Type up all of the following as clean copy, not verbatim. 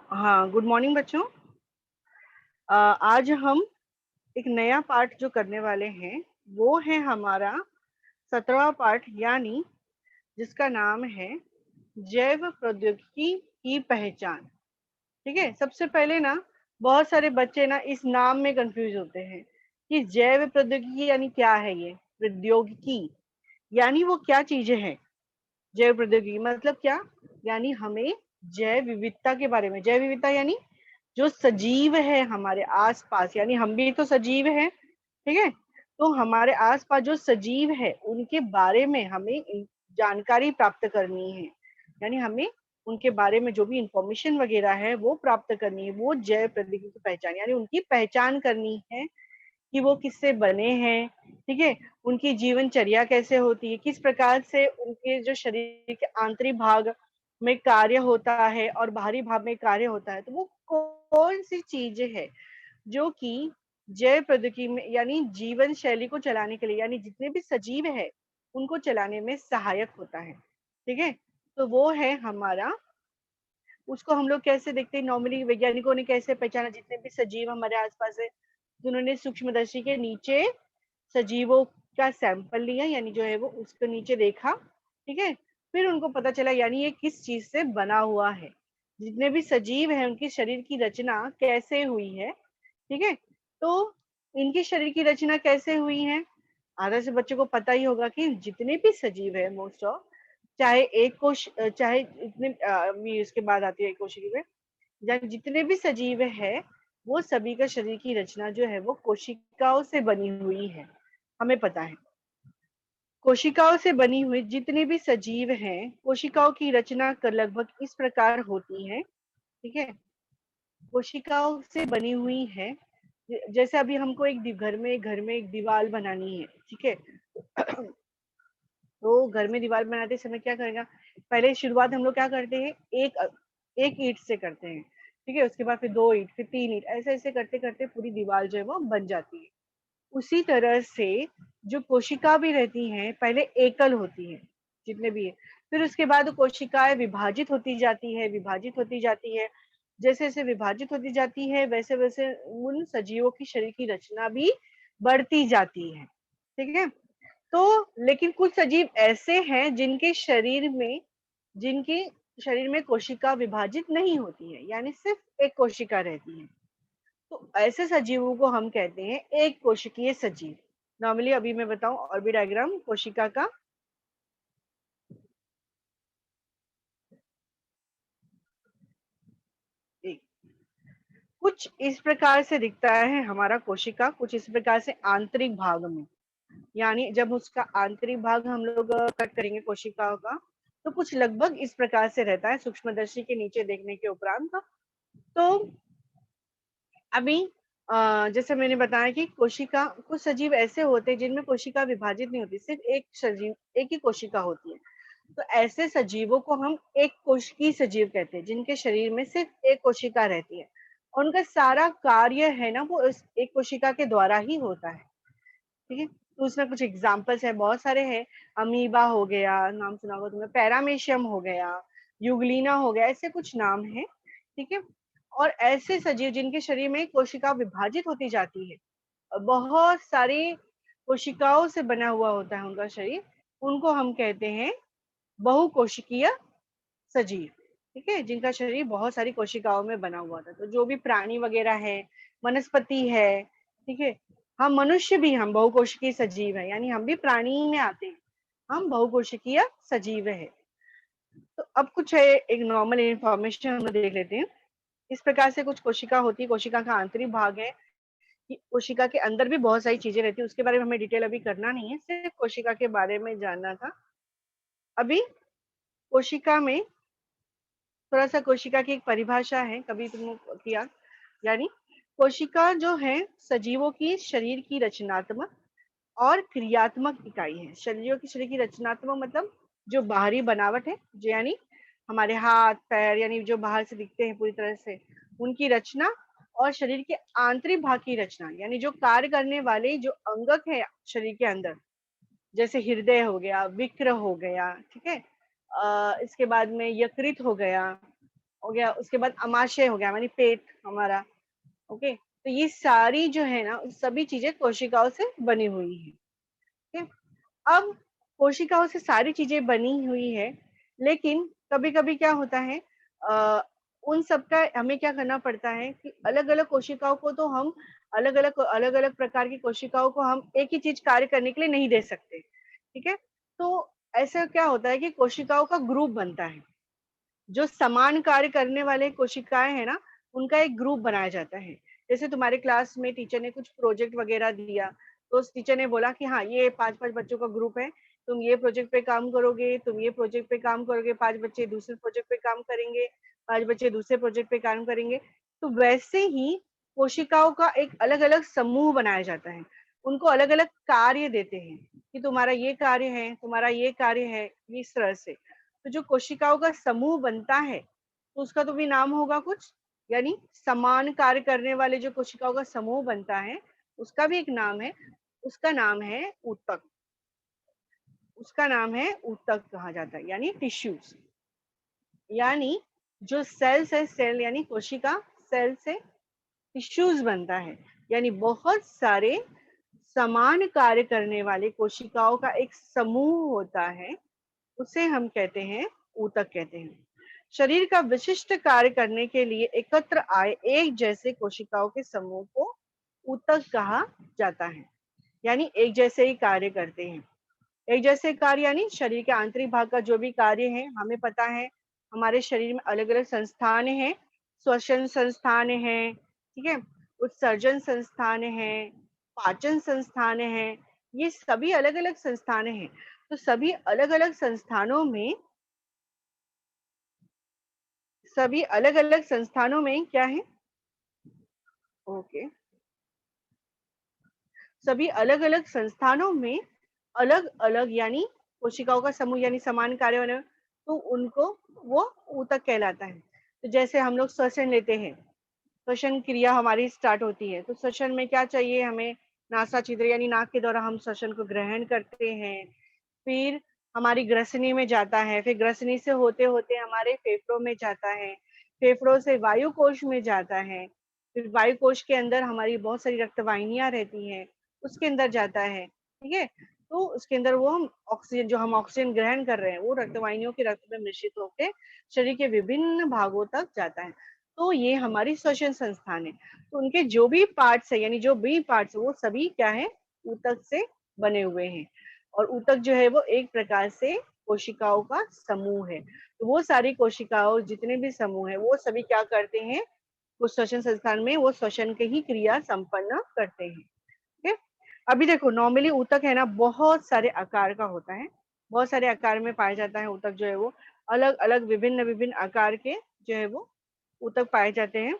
हाँ, good morning बच्चों। आज हम एक नया पाठ जो करने वाले हैं, वो है हमारा 17वां पाठ, यानी जिसका नाम है जैव प्रौद्योगिकी की पहचान। ठीक है, सबसे पहले ना बहुत सारे बच्चे ना इस नाम में कंफ्यूज होते हैं कि जैव प्रौद्योगिकी यानी क्या है। ये प्रौद्योगिकी यानी वो क्या चीजें हैं। जैव प्रौद्योगिकी मतलब क्या, यानी हमें जैव विविधता के बारे में, जैव विविधता यानी जो सजीव है हमारे आसपास, यानी हम भी तो सजीव हैं। ठीक है, तो हमारे आसपास जो सजीव है उनके बारे में हमें जानकारी प्राप्त करनी है, यानी हमें उनके बारे में जो भी इंफॉर्मेशन वगैरह है वो प्राप्त करनी है। वो जैव प्रौद्योगिकी की पहचान, यानी उनकी पहचान करनी है कि वो किससे बने हैं। ठीक है, उनकी जीवनचर्या कैसे होती है, किस प्रकार से उनके जो शरीर के आंतरिक भाग में कार्य होता है और बाहरी भाग में कार्य होता है, तो वो कौन सी चीजें है जो कि जैव प्रौद्योगिकी में यानी जीवन शैली को चलाने के लिए, यानी जितने भी सजीव है उनको चलाने में सहायक होता है। ठीक है, तो वो है हमारा, उसको हम लोग कैसे देखते हैं, नॉर्मली वैज्ञानिकों ने कैसे पहचाना जितने भी सजीव हमारे आसपास है, तो उन्होंने सूक्ष्मदर्शी के नीचे सजीवों का सैंपल लिया, यानी जो है वो उसके नीचे देखा। ठीक है, फिर उनको पता चला यानी ये किस चीज से बना हुआ है, जितने भी सजीव हैं उनकी शरीर की रचना कैसे हुई है। ठीक है, तो इनकी शरीर की रचना कैसे हुई है, आधा से बच्चों को पता ही होगा कि जितने भी सजीव है मोस्ट ऑफ, चाहे एक कोश, चाहे इतने उसके बाद आती है कोशिका में, जब जितने भी सजीव है वो सभी का शरीर की रचना जो है वो कोशिकाओं से बनी हुई है। हमें पता है कोशिकाओं से बनी हुई जितने भी सजीव हैं, कोशिकाओं की रचना लगभग इस प्रकार होती है। ठीक है, कोशिकाओं से बनी हुई है। जैसे अभी हमको एक घर में एक दीवार बनानी है। ठीक है, तो घर में दीवार बनाते समय क्या करेगा, पहले शुरुआत हम लोग क्या करते हैं, एक एक ईंट से करते हैं। ठीक है, उसके बाद फिर 2 ईंट, फिर 3 ईंट, ऐसे ऐसे करते करते पूरी दीवार जो है वो बन जाती है। उसी तरह से जो कोशिका भी रहती हैं, पहले एकल होती है जितने भी है, फिर उसके बाद कोशिकाएं विभाजित होती जाती है, विभाजित होती जाती है। जैसे जैसे विभाजित होती जाती है वैसे वैसे उन सजीवों की शरीर की रचना भी बढ़ती जाती है। ठीक है, तो लेकिन कुछ सजीव ऐसे हैं जिनके शरीर में कोशिका विभाजित नहीं होती है, यानी सिर्फ एक कोशिका रहती है। तो ऐसे सजीवों को हम कहते हैं एक कोशिकीय सजीव। नॉर्मली अभी मैं बताऊं और भी डायग्राम कोशिका का। एक कुछ इस प्रकार से दिखता है हमारा कोशिका, कुछ इस प्रकार से आंतरिक भाग में, यानी जब उसका आंतरिक भाग हम लोग कट करेंगे कोशिकाओं का, तो कुछ लगभग इस प्रकार से रहता है सूक्ष्मदर्शी के नीचे देखने के उपरांत। तो अभी जैसे मैंने बताया कि कोशिका, कुछ सजीव ऐसे होते हैं जिनमें कोशिका विभाजित नहीं होती, सिर्फ एक सजीव, एक ही कोशिका होती है। तो ऐसे सजीवों को हम एक कोशिकीय सजीव कहते हैं, जिनके शरीर में सिर्फ एक कोशिका रहती है और उनका सारा कार्य है ना वो इस एक कोशिका के द्वारा ही होता है। ठीक है, तो उसमें कुछ एग्जाम्पल्स है, बहुत सारे हैं। अमीबा हो गया, नाम सुना होगा तुमने, पैरामेशियम हो गया, यूग्लिना हो गया, ऐसे कुछ नाम है। ठीक है, और ऐसे सजीव जिनके शरीर में कोशिका विभाजित होती जाती है, बहुत सारी कोशिकाओं से बना हुआ होता है उनका शरीर, उनको हम कहते हैं बहुकोशिकीय सजीव। ठीक है, जिनका शरीर बहुत सारी कोशिकाओं में बना हुआ था। तो जो भी प्राणी वगैरह है, वनस्पति है, ठीक है, हम मनुष्य भी हम बहुकोशिकीय सजीव है, यानी हम भी प्राणी में आते हैं, हम बहुकोशिकीय सजीव है। तो अब कुछ है एक नॉर्मल इंफॉर्मेशन हम देख लेते हैं। इस प्रकार से कुछ कोशिका होती है, कोशिका का आंतरिक भाग है कि कोशिका के अंदर भी बहुत सारी चीजें रहती है, उसके बारे में हमें डिटेल अभी करना नहीं है, सिर्फ कोशिका के बारे में जानना था। अभी कोशिका में थोड़ा सा कोशिका की एक परिभाषा है, कभी तुम किया, यानी कोशिका जो है सजीवों की शरीर की रचनात्मक और क्रियात्मक इकाई है। शरीरों की शरीर की रचनात्मक मतलब जो बाहरी बनावट है, जो यानी हमारे हाथ पैर यानी जो बाहर से दिखते हैं पूरी तरह से, उनकी रचना, और शरीर के आंतरिक भाग की रचना, यानी जो कार्य करने वाले जो अंगक है शरीर के अंदर, जैसे हृदय हो गया, विक्र हो गया। ठीक है, इसके बाद में यकृत हो गया, हो गया, उसके बाद अमाशय हो गया यानी पेट हमारा। ओके, तो ये सारी जो है ना सभी चीजें कोशिकाओं से बनी हुई है। ठीक है, अब कोशिकाओं से सारी चीजें बनी हुई है, लेकिन कभी कभी क्या होता है, आ, उन सब का हमें क्या करना पड़ता है कि अलग अलग कोशिकाओं को तो हम अलग अलग प्रकार की कोशिकाओं को हम एक ही चीज कार्य करने के लिए नहीं दे सकते। ठीक है, तो ऐसा क्या होता है कि कोशिकाओं का ग्रुप बनता है, जो समान कार्य करने वाले कोशिकाएं हैं ना उनका एक ग्रुप बनाया जाता है। जैसे तुम्हारे क्लास में टीचर ने कुछ प्रोजेक्ट वगैरह दिया, तो उस टीचर ने बोला कि हाँ ये 5-5 बच्चों का ग्रुप है, तुम ये प्रोजेक्ट पे काम करोगे, तुम ये प्रोजेक्ट पे काम करोगे, 5 बच्चे दूसरे प्रोजेक्ट पे काम करेंगे, 5 बच्चे दूसरे प्रोजेक्ट पे काम करेंगे। तो वैसे ही कोशिकाओं का एक अलग अलग समूह बनाया जाता है, उनको अलग अलग कार्य देते हैं कि तुम्हारा ये कार्य है, तुम्हारा ये कार्य है, इस तरह से। तो जो कोशिकाओं का समूह बनता है तो उसका तो भी नाम होगा कुछ, यानी समान कार्य करने वाले जो कोशिकाओं का समूह बनता है उसका भी एक नाम है, उसका नाम है ऊतक। उसका नाम है ऊतक कहा जाता है, यानी टिश्यूज। यानी जो सेल्स है, सेल यानी कोशिका, सेल से टिश्यूज बनता है, यानी बहुत सारे समान कार्य करने वाले कोशिकाओं का एक समूह होता है, उसे हम कहते हैं ऊतक कहते हैं। शरीर का विशिष्ट कार्य करने के लिए एकत्र आए एक जैसे कोशिकाओं के समूह को ऊतक कहा जाता है, यानी एक जैसे ही कार्य करते हैं। एक जैसे कार्य यानी शरीर के आंतरिक भाग का जो भी कार्य है, हमें पता है हमारे शरीर में अलग अलग संस्थान हैं, श्वसन संस्थान है, ठीक है, उत्सर्जन संस्थान है, पाचन संस्थान है, ये सभी अलग अलग संस्थान हैं। तो सभी अलग अलग संस्थानों में, सभी अलग अलग संस्थानों में क्या है, ओके, सभी अलग अलग संस्थानों में अलग अलग यानी कोशिकाओं का समूह यानी समान कार्य होने, तो उनको वो ऊतक कहलाता है। तो जैसे हम लोग श्वसन लेते हैं, श्वसन क्रिया हमारी स्टार्ट होती है, तो श्वसन में क्या चाहिए हमें, नासा छिद्र यानी नाक के द्वारा हम श्वसन को ग्रहण करते हैं, फिर हमारी ग्रसनी में जाता है, फिर ग्रसनी से होते होते हमारे फेफड़ों में जाता है, फेफड़ों से वायु कोश में जाता है, फिर वायु कोश के अंदर हमारी बहुत सारी रक्तवाहिनियां रहती हैं, उसके अंदर जाता है। ठीक है, तो उसके अंदर वो हम ऑक्सीजन, जो हम ऑक्सीजन ग्रहण कर रहे हैं वो रक्तवाहिनियों के रक्त में मिश्रित होकर शरीर के विभिन्न भागों तक जाता है। तो ये हमारी श्वसन संस्थान है। तो उनके जो भी पार्ट्स है यानी जो भी पार्ट्स वो सभी क्या है, ऊतक से बने हुए हैं। और ऊतक जो है वो एक प्रकार से कोशिकाओं का समूह है। तो वो सारी कोशिकाओं जितने भी समूह है वो सभी क्या करते हैं, उस श्वसन संस्थान में वो श्वसन के ही क्रिया संपन्न करते हैं। ठीक है, अभी देखो नॉर्मली ऊतक है ना बहुत सारे आकार का होता है, बहुत सारे आकार में पाया जाता है ऊतक जो है वो, अलग अलग विभिन्न विभिन्न आकार के जो है वो ऊतक पाए जाते हैं।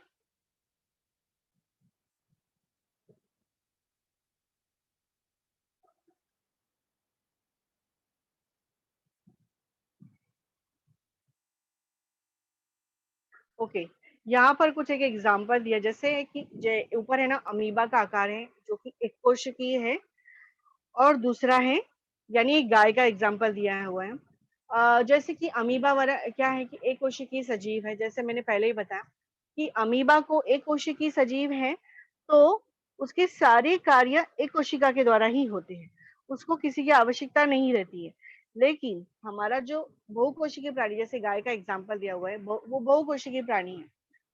ओके, यहाँ पर कुछ एक एग्जांपल दिया, जैसे कि ऊपर है ना अमीबा का आकार है जो कि एक कोशिकीय है, और दूसरा है यानी गाय का एग्जांपल दिया हुआ है। जैसे कि अमीबा वाला क्या है कि एक कोशिकीय सजीव है, जैसे मैंने पहले ही बताया कि अमीबा को एक कोशिकीय सजीव है, तो उसके सारे कार्य एक कोशिका के द्वारा ही होते हैं, उसको किसी की आवश्यकता नहीं रहती है। लेकिन हमारा जो बहुकोशिकीय प्राणी, जैसे गाय का एग्जाम्पल दिया हुआ है, वो बहुकोशिकीय प्राणी है,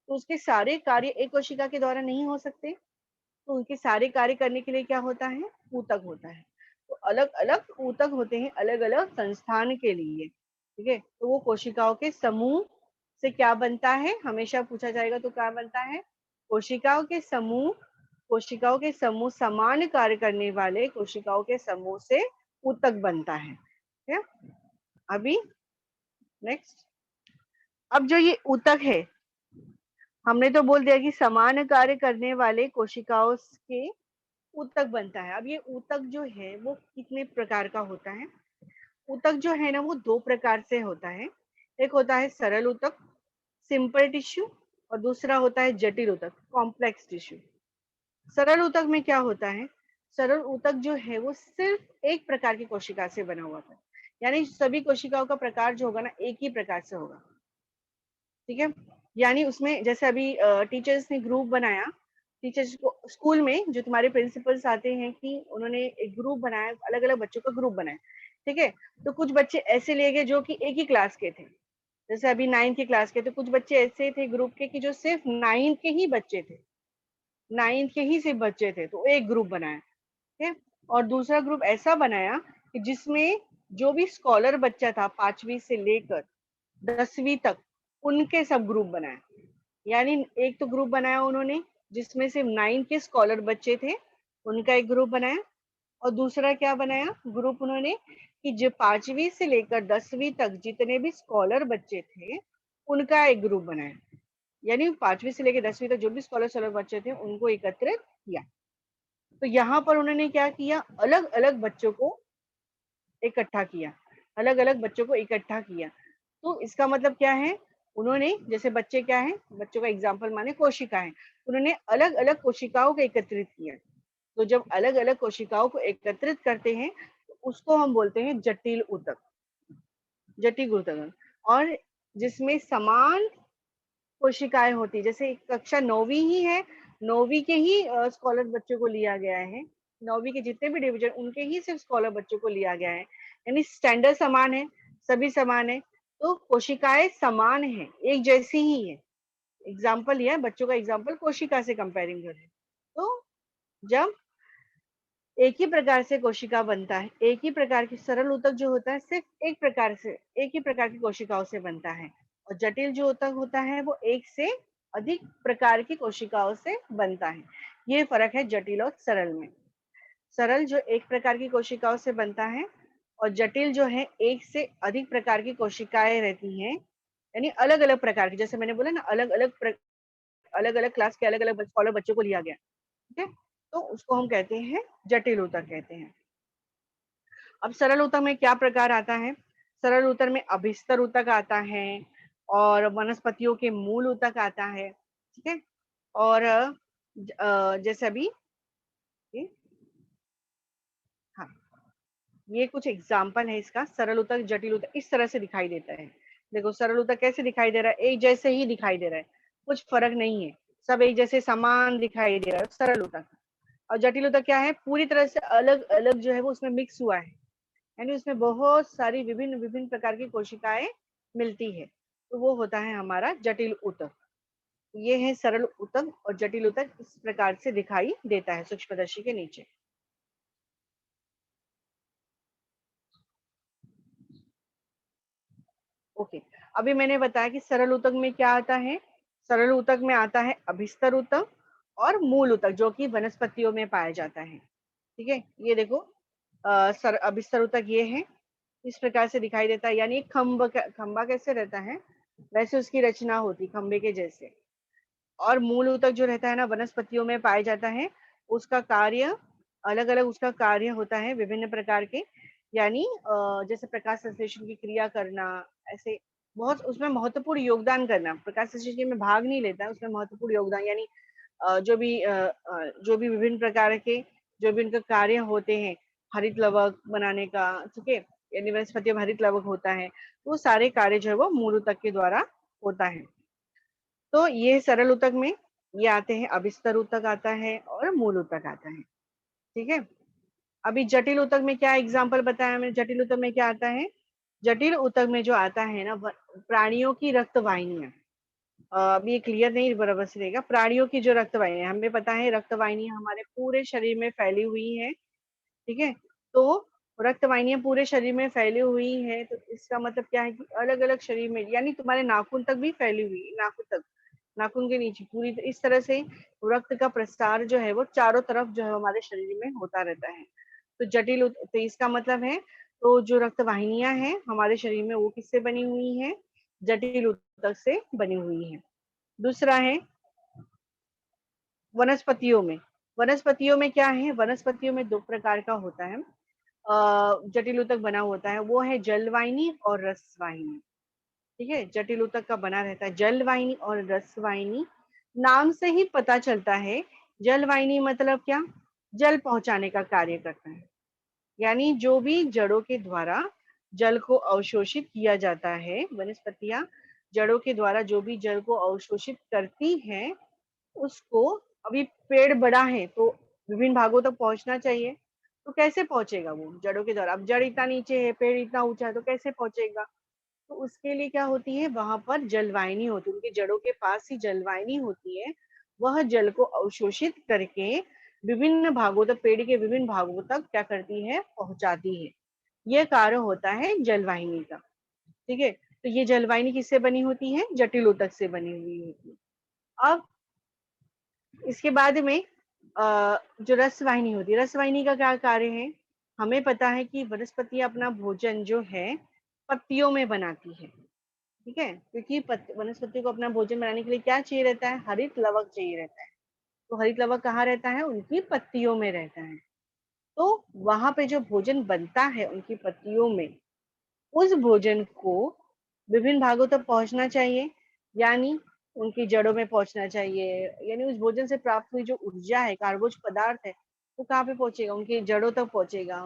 तो उसके सारे कार्य एक कोशिका के द्वारा नहीं हो सकते, तो उनके सारे कार्य करने के लिए क्या होता है, ऊतक होता है। तो अलग अलग ऊतक होते हैं अलग अलग संस्थान के लिए। ठीक है, तो वो कोशिकाओं के समूह से क्या बनता है, हमेशा पूछा जाएगा तो क्या बनता है, कोशिकाओं के समूह, कोशिकाओं के समूह समान कार्य करने वाले कोशिकाओं के समूह से ऊतक बनता है। ठीक है, अभी नेक्स्ट, अब जो ये ऊतक है, हमने तो बोल दिया कि समान कार्य करने वाले कोशिकाओं के ऊतक बनता है। अब ये ऊतक जो है वो कितने प्रकार का होता है, ऊतक जो है ना वो दो प्रकार से होता है। एक होता है सरल ऊतक, सिंपल टिश्यू, और दूसरा होता है जटिल ऊतक, कॉम्प्लेक्स टिश्यू। सरल ऊतक में क्या होता है, सरल ऊतक जो है वो सिर्फ एक प्रकार की कोशिका से बना हुआ था, यानी सभी कोशिकाओं का प्रकार जो होगा ना एक ही प्रकार से होगा। ठीक है, यानी उसमें जैसे अभी टीचर्स ने ग्रुप बनाया, टीचर्स को स्कूल में जो तुम्हारे प्रिंसिपल्स आते हैं कि उन्होंने एक ग्रुप बनाया, अलग अलग बच्चों का ग्रुप बनाया, ठीक है। तो कुछ बच्चे ऐसे लिए गए जो कि एक ही क्लास के थे, जैसे अभी 9th की क्लास के, तो कुछ बच्चे ऐसे थे ग्रुप के कि जो सिर्फ 9th के ही बच्चे थे, 9th के ही सिर्फ बच्चे थे, तो एक ग्रुप बनाया, ठीक है। और दूसरा ग्रुप ऐसा बनाया कि जिसमें जो भी स्कॉलर बच्चा था 5वीं से लेकर 10वीं तक, उनके सब ग्रुप बनाए। यानी एक तो ग्रुप बनाया उन्होंने जिसमें सिर्फ 9 के स्कॉलर बच्चे थे, उनका एक ग्रुप बनाया। और दूसरा क्या बनाया ग्रुप उन्होंने कि जो 5वीं से लेकर 10वीं तक जितने भी स्कॉलर बच्चे थे, उनका एक ग्रुप बनाया। यानी 5वीं से लेकर 10वीं तक जो भी स्कॉलर बच्चे थे उनको एकत्रित किया। तो यहाँ पर उन्होंने क्या किया, अलग अलग बच्चों को इकट्ठा किया, अलग अलग बच्चों को इकट्ठा किया। तो इसका मतलब क्या है, उन्होंने जैसे बच्चे क्या है, बच्चों का एग्जाम्पल माने कोशिका है, उन्होंने अलग अलग कोशिकाओं को एकत्रित किया। तो जब अलग अलग कोशिकाओं को एकत्रित करते हैं तो उसको हम बोलते हैं जटिल ऊतक, जटिल ऊतक। और जिसमें समान कोशिकाएं होती, जैसे कक्षा 9वीं ही है, 9वीं के ही स्कॉलर बच्चों को लिया गया है, 9वीं के जितने भी डिवीजन उनके ही सिर्फ स्कॉलर बच्चों को लिया गया है, यानी स्टैंडर्ड समान है, सभी समान है। तो कोशिकाएं समान है, एक जैसी ही है। एग्जाम्पल यह बच्चों का एग्जाम्पल कोशिका से कंपेयरिंग कर रहे हैं। तो जब एक ही प्रकार से कोशिका बनता है, एक ही प्रकार की सरल ऊतक जो होता है सिर्फ एक प्रकार से, एक ही प्रकार की कोशिकाओं से बनता है। और जटिल जो ऊतक होता है वो एक से अधिक प्रकार की कोशिकाओं से बनता है। ये फर्क है जटिल और सरल में। सरल जो एक प्रकार की कोशिकाओं से बनता है, और जटिल जो है एक से अधिक प्रकार की कोशिकाएं रहती हैं, यानी अलग अलग प्रकार की, जैसे मैंने बोला ना, अलग अलग क्लास के अलग अलग स्कॉलर बच्चों को लिया गया, ठीक है। तो उसको हम कहते हैं जटिल ऊतक कहते हैं। अब सरल ऊतक में क्या प्रकार आता है, सरल ऊतक में अभिस्तर ऊतक आता है, और वनस्पतियों के मूल ऊतक आता है, ठीक है। और जैसे अभी ये, हाँ, ये कुछ एग्जाम्पल है इसका, सरल ऊतक जटिल ऊतक इस तरह से दिखाई देता है। देखो सरल ऊतक कैसे दिखाई दे रहा है, एक जैसे ही दिखाई दे रहा है, कुछ फर्क नहीं है, सब एक जैसे समान दिखाई दे रहा है सरल ऊतक। और जटिल ऊतक क्या है, पूरी तरह से अलग अलग जो है वो उसमें मिक्स हुआ है, यानी उसमें बहुत सारी विभिन्न विभिन्न प्रकार की कोशिकाएं मिलती है, तो वो होता है हमारा जटिल ऊतक। ये है सरल ऊतक, और जटिल ऊतक इस प्रकार से दिखाई देता है सूक्ष्मदर्शी के नीचे। ओके, अभी मैंने बताया कि सरल ऊतक में क्या आता है, सरल ऊतक में आता है अभिस्तर ऊतक और मूल ऊतक जो कि वनस्पतियों में पाया जाता है, ठीक है। ये देखो अभिस्तर ऊतक ये है, इस प्रकार से दिखाई देता है, यानी खंबा कैसे रहता है वैसे उसकी रचना होती खंबे के जैसे। और मूल ऊतक जो रहता है ना वनस्पतियों में पाया जाता है, उसका कार्य अलग अलग, उसका कार्य होता है विभिन्न प्रकार के, यानी जैसे प्रकाश संश्लेषण की क्रिया करना, ऐसे बहुत उसमें महत्वपूर्ण योगदान करना, प्रकाश संश्लेषण में भाग नहीं लेता है, उसमें महत्वपूर्ण योगदान, यानी जो भी विभिन्न प्रकार के जो भी उनका कार्य होते हैं, हरित लवक बनाने का, ठीक है, यानी वनस्पतियों में हरित लवक होता है, तो वो सारे कार्य जो है वो मूल ऊतक के द्वारा होता है। तो ये सरल ऊतक में ये आते हैं, अभिस्तर ऊतक आता है और मूल ऊतक आता है, ठीक है। अभी जटिल ऊतक में क्या एग्जांपल बताया मैंने, जटिल ऊतक में क्या आता है, जटिल ऊतक में जो आता है ना प्राणियों की रक्त वाहिनियां, अभी ये क्लियर नहीं बराबर से रहेगा, प्राणियों की जो रक्त वाहिनियां, हमें पता है रक्त वाहिनियां हमारे पूरे शरीर में फैली हुई है, ठीक है। तो रक्त वाहिनियां पूरे शरीर में फैली हुई है, तो इसका मतलब क्या है कि अलग अलग शरीर में, यानी तुम्हारे नाखून तक भी फैली हुई है, नाखून तक, नाखून के नीचे पूरी इस तरह से रक्त का प्रसार जो है वो चारों तरफ जो है हमारे शरीर में होता रहता है। तो तो इसका मतलब है, तो जो रक्त वाहिनियां हैं हमारे शरीर में वो किससे बनी हुई है, जटिल ऊतक से बनी हुई है। दूसरा है वनस्पतियों में, वनस्पतियों में क्या है, वनस्पतियों में दो प्रकार का होता है, जटिल ऊतक बना होता है, वो है जलवाहिनी और रसवाहिनी, ठीक है। जटिल ऊतक का बना रहता है जलवाहिनी और रसवाहिनी। नाम से ही पता चलता है, जलवाहिनी मतलब क्या, जल पहुंचाने का कार्य करता है, यानी जो भी जड़ों के द्वारा जल को अवशोषित किया जाता है, वनस्पतियां जड़ों के द्वारा जो भी जल को अवशोषित करती है, उसको, अभी पेड़ बड़ा है तो विभिन्न भागों तक पहुंचना चाहिए, तो कैसे पहुंचेगा वो जड़ों के द्वारा? अब जड़ इतना नीचे है, पेड़ इतना ऊंचा है, तो कैसे पहुंचेगा? तो उसके लिए क्या होती है, वहां पर जलवाहिनी होती है, उनकी जड़ों के पास ही जलवाहिनी होती है। वह जल को अवशोषित करके विभिन्न भागों तक, पेड़ के विभिन्न भागों तक क्या करती है, पहुंचाती है। यह कार्य होता है जलवाहिनी का। ठीक है, तो ये जलवाहिनी किससे बनी होती है? जटिल ऊतक से बनी हुई होती है। अब इसके बाद में जो रसवाहिनी होती है, रसवाहिनी का क्या कार्य है? हमें पता है कि वनस्पतियां अपना भोजन जो है पत्तियों में बनाती है। ठीक है, क्योंकि वनस्पति को अपना भोजन बनाने के लिए क्या चाहिए रहता है? हरित लवक चाहिए रहता है। तो हरित लवक कहाँ रहता है? उनकी पत्तियों में रहता है। तो वहां पे जो भोजन बनता है उनकी पत्तियों में, उस भोजन को विभिन्न भागों तक पहुंचना चाहिए, यानी उनकी जड़ों में पहुंचना चाहिए। यानी उस भोजन से प्राप्त हुई जो ऊर्जा है, कार्बोज पदार्थ है, वो कहाँ पे पहुंचेगा? उनकी जड़ों तक पहुंचेगा,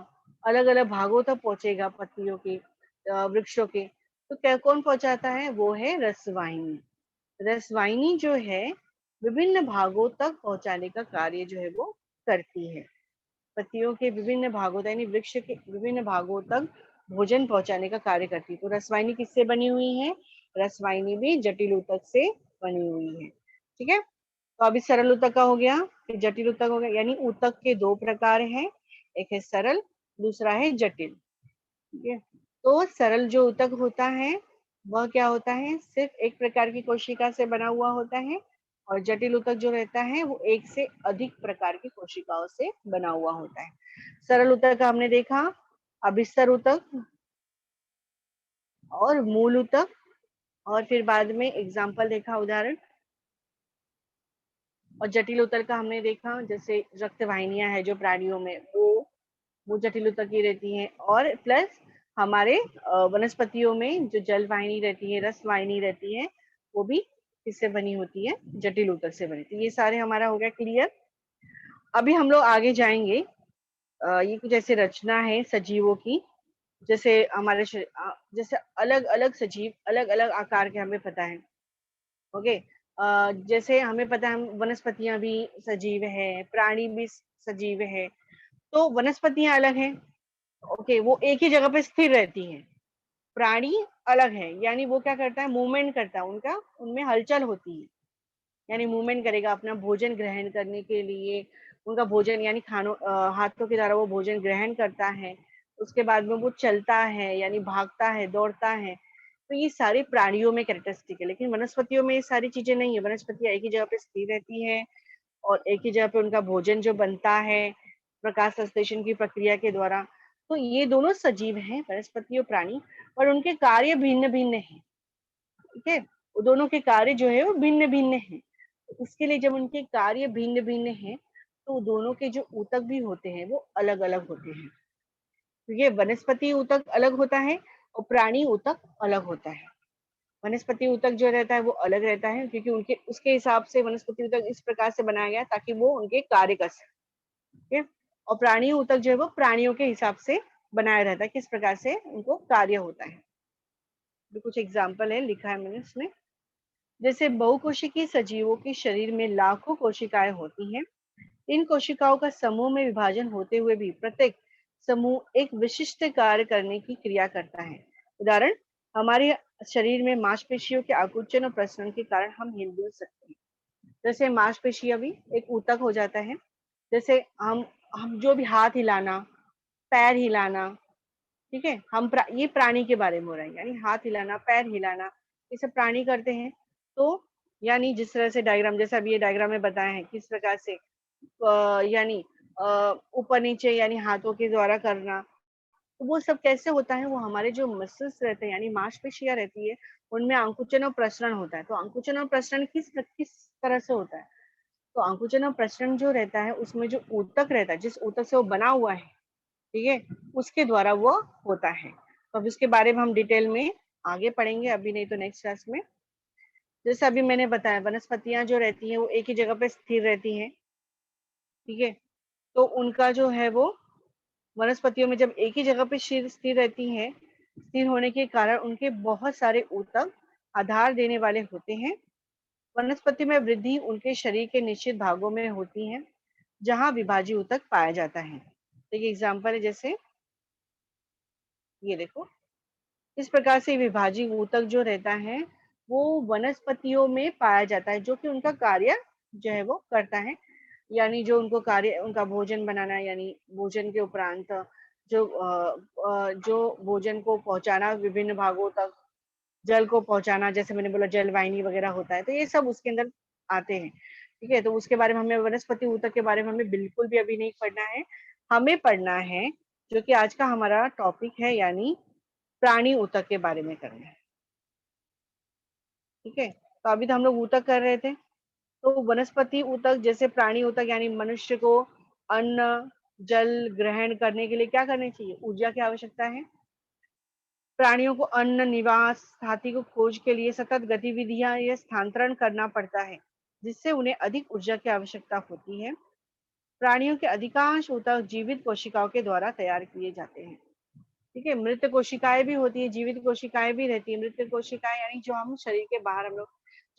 अलग अलग भागों तक पहुंचेगा पत्तियों के, वृक्षों के। तो क्या, कौन पहुंचाता है? वो है रसवाहिनी। रसवाहिनी जो है विभिन्न भागों तक पहुंचाने का कार्य जो है वो करती है। पत्तियों के विभिन्न भागों तक, यानी वृक्ष के विभिन्न भागों तक भोजन पहुंचाने का कार्य करती है। तो रसवाहिनी किससे बनी हुई है? रसवाहिनी भी जटिल ऊतक से बनी हुई है। ठीक है, तो अभी सरल ऊतक का हो गया, फिर जटिल ऊतक हो गया। यानी ऊतक के दो प्रकार हैं, एक है सरल, दूसरा है जटिल। ठीक है, तो सरल जो ऊतक होता है वह क्या होता है? सिर्फ एक प्रकार की कोशिका से बना हुआ होता है, और जटिल ऊतक जो रहता है वो एक से अधिक प्रकार की कोशिकाओं से बना हुआ होता है। सरल ऊतक का हमने देखा, अभिस्तर ऊतक और मूल ऊतक, और फिर बाद में एग्जाम्पल देखा, उदाहरण। और जटिल ऊतक का हमने देखा, जैसे रक्त वाहिनियां है जो प्राणियों में, वो जटिल ऊतक की रहती हैं। और प्लस हमारे वनस्पतियों में जो जल वाहिनी रहती है, रस वाहिनी रहती है, वो भी किससे बनी होती है? जटिल ऊतक से बनी। तो ये सारे हमारा हो गया क्लियर। अभी हम लोग आगे जाएंगे। ये कुछ ऐसे रचना है सजीवों की, जैसे हमारे जैसे अलग अलग सजीव अलग अलग आकार के हमें पता है। ओके, जैसे हमें पता है वनस्पतियां भी सजीव है, प्राणी भी सजीव है। तो वनस्पतियां अलग हैं, ओके, वो एक ही जगह पे स्थिर रहती हैं। प्राणी अलग है, यानी वो क्या करता है? मूवमेंट करता है, उनका उनमें हलचल होती है, यानी मूवमेंट करेगा अपना भोजन ग्रहण करने के लिए। उनका भोजन यानी खानों, हाथों के द्वारा वो भोजन ग्रहण करता है। उसके बाद में वो चलता है, यानी भागता है, दौड़ता है। तो ये सारे प्राणियों में कैरेक्टरिस्टिक है, लेकिन वनस्पतियों में ये सारी चीजें नहीं है। वनस्पतियां एक ही जगह पे स्थिर रहती है, और एक ही जगह पे उनका भोजन जो बनता है प्रकाश संश्लेषण की प्रक्रिया के द्वारा। तो ये दोनों सजीव हैं, वनस्पति और प्राणी, और उनके कार्य भिन्न भिन्न हैं। ठीक है, वो दोनों के कार्य जो है वो भिन्न भिन्न हैं। तो इसके लिए जब उनके कार्य भिन्न भिन्न हैं, तो दोनों के जो ऊतक भी होते हैं वो अलग अलग होते हैं। तो ये वनस्पति ऊतक अलग होता है और प्राणी ऊतक अलग होता है। वनस्पति ऊतक जो रहता है वो अलग रहता है, क्योंकि उनके उसके हिसाब से वनस्पति ऊतक इस प्रकार से बनाया गया ताकि वो उनके कार्य कर सके। ठीक है, और प्राणी ऊतक जो है वो प्राणियों के हिसाब से बनाया रहता है, किस प्रकार से उनको कार्य होता है। तो कुछ एग्जाम्पल है, लिखा है मैंने इसमें। जैसे बहुकोशिकीय सजीवों के शरीर में लाखों कोशिकाएं होती हैं। इन कोशिकाओं का समूह में विभाजन होते हुए भी प्रत्येक समूह एक विशिष्ट कार्य करने की क्रिया करता है। उदाहरण, हमारे शरीर में मांसपेशियों के आकुंचन और प्रसरण के कारण हम हिल डुल सकते हैं। जैसे मांसपेशियां भी एक ऊतक हो जाता है। जैसे हम जो भी हाथ हिलाना, पैर हिलाना, ठीक है, ये प्राणी के बारे में हो रहा है, यानी हाथ हिलाना, पैर हिलाना, ये सब प्राणी करते हैं। तो यानी जिस तरह से डायग्राम, जैसा अभी ये डायग्राम में बताया है, किस प्रकार से यानी ऊपर नीचे यानी हाथों के द्वारा करना। तो वो सब कैसे होता है? वो हमारे जो मसल्स रहते हैं, यानी मांसपेशियां रहती है, उनमें अंकुचन और प्रसरण होता है। तो अंकुचन और प्रसरण किस किस तरह से होता है? तो अंकुचन और प्रसरण जो रहता है उसमें जो ऊतक रहता है, जिस ऊतक से वो बना हुआ है, ठीक है, उसके द्वारा वो होता है। तो अब इसके बारे में हम डिटेल में आगे पढ़ेंगे, अभी नहीं तो नेक्स्ट क्लास में। जैसे अभी मैंने बताया, वनस्पतियां जो रहती हैं वो एक ही जगह पे स्थिर रहती हैं। ठीक है, तो उनका जो है वो, वनस्पतियों में जब एक ही जगह पे स्थिर रहती हैं, स्थिर होने के कारण उनके बहुत सारे ऊतक आधार देने वाले होते हैं। वनस्पति में वृद्धि उनके शरीर के निश्चित भागों में होती है जहां विभाज्य ऊतक पाया जाता है। तो ये एग्जाम्पल है, जैसे ये देखो, इस प्रकार से विभाज्य ऊतक जो रहता है वो वनस्पतियों में पाया जाता है, जो कि उनका कार्य जो है वो करता है। यानी जो उनको कार्य, उनका भोजन बनाना, यानी भोजन के उपरांत जो भोजन को पहुंचाना विभिन्न भागों तक, जल को पहुंचाना, जैसे मैंने बोला जल वाहिनी वगैरह होता है, तो ये सब उसके अंदर आते हैं। ठीक है, तो उसके बारे में हमें, वनस्पति ऊतक के बारे में हमें बिल्कुल भी अभी नहीं पढ़ना है। हमें पढ़ना है जो कि आज का हमारा टॉपिक है, यानी प्राणी ऊतक के बारे में करना है। ठीक है, तो अभी तो हम लोग ऊतक कर रहे थे। तो वनस्पति ऊतक जैसे प्राणी ऊतक, यानी मनुष्य को अन्न जल ग्रहण करने के लिए क्या करनी चाहिए, ऊर्जा की आवश्यकता है। प्राणियों को अन्न निवास हाथी को खोज के लिए सतत गतिविधियां या स्थानांतरण करना पड़ता है, जिससे उन्हें अधिक ऊर्जा की आवश्यकता होती है। प्राणियों के अधिकांश ऊतक जीवित कोशिकाओं के द्वारा तैयार किए जाते हैं। ठीक है, मृत कोशिकाएं भी होती है, जीवित कोशिकाएं भी रहती है। मृत कोशिकाएं यानी जो हम शरीर के बाहर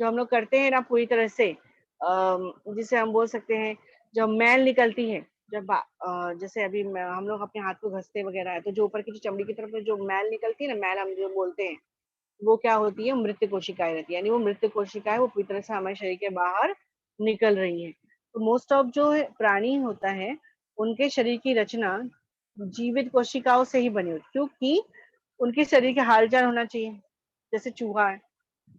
हम लोग करते हैं ना पूरी तरह से, जिसे हम बोल सकते हैं, जब मैल निकलती है, जैसे अभी हम लोग अपने हाथ को घसते वगैरह है, तो जो ऊपर की जो चमड़ी की तरफ जो मैल निकलती है ना, मैल हम जो बोलते हैं, वो क्या होती है, मृत कोशिकाएं रहती है। यानी वो मृत कोशिकाएं वो पूरी तरह से हमारे शरीर के बाहर निकल रही है। तो मोस्ट ऑफ जो प्राणी होता है, उनके शरीर की रचना जीवित कोशिकाओं से ही बनी होती है, क्योंकि उनके शरीर के हालचाल होना चाहिए। जैसे चूहा है,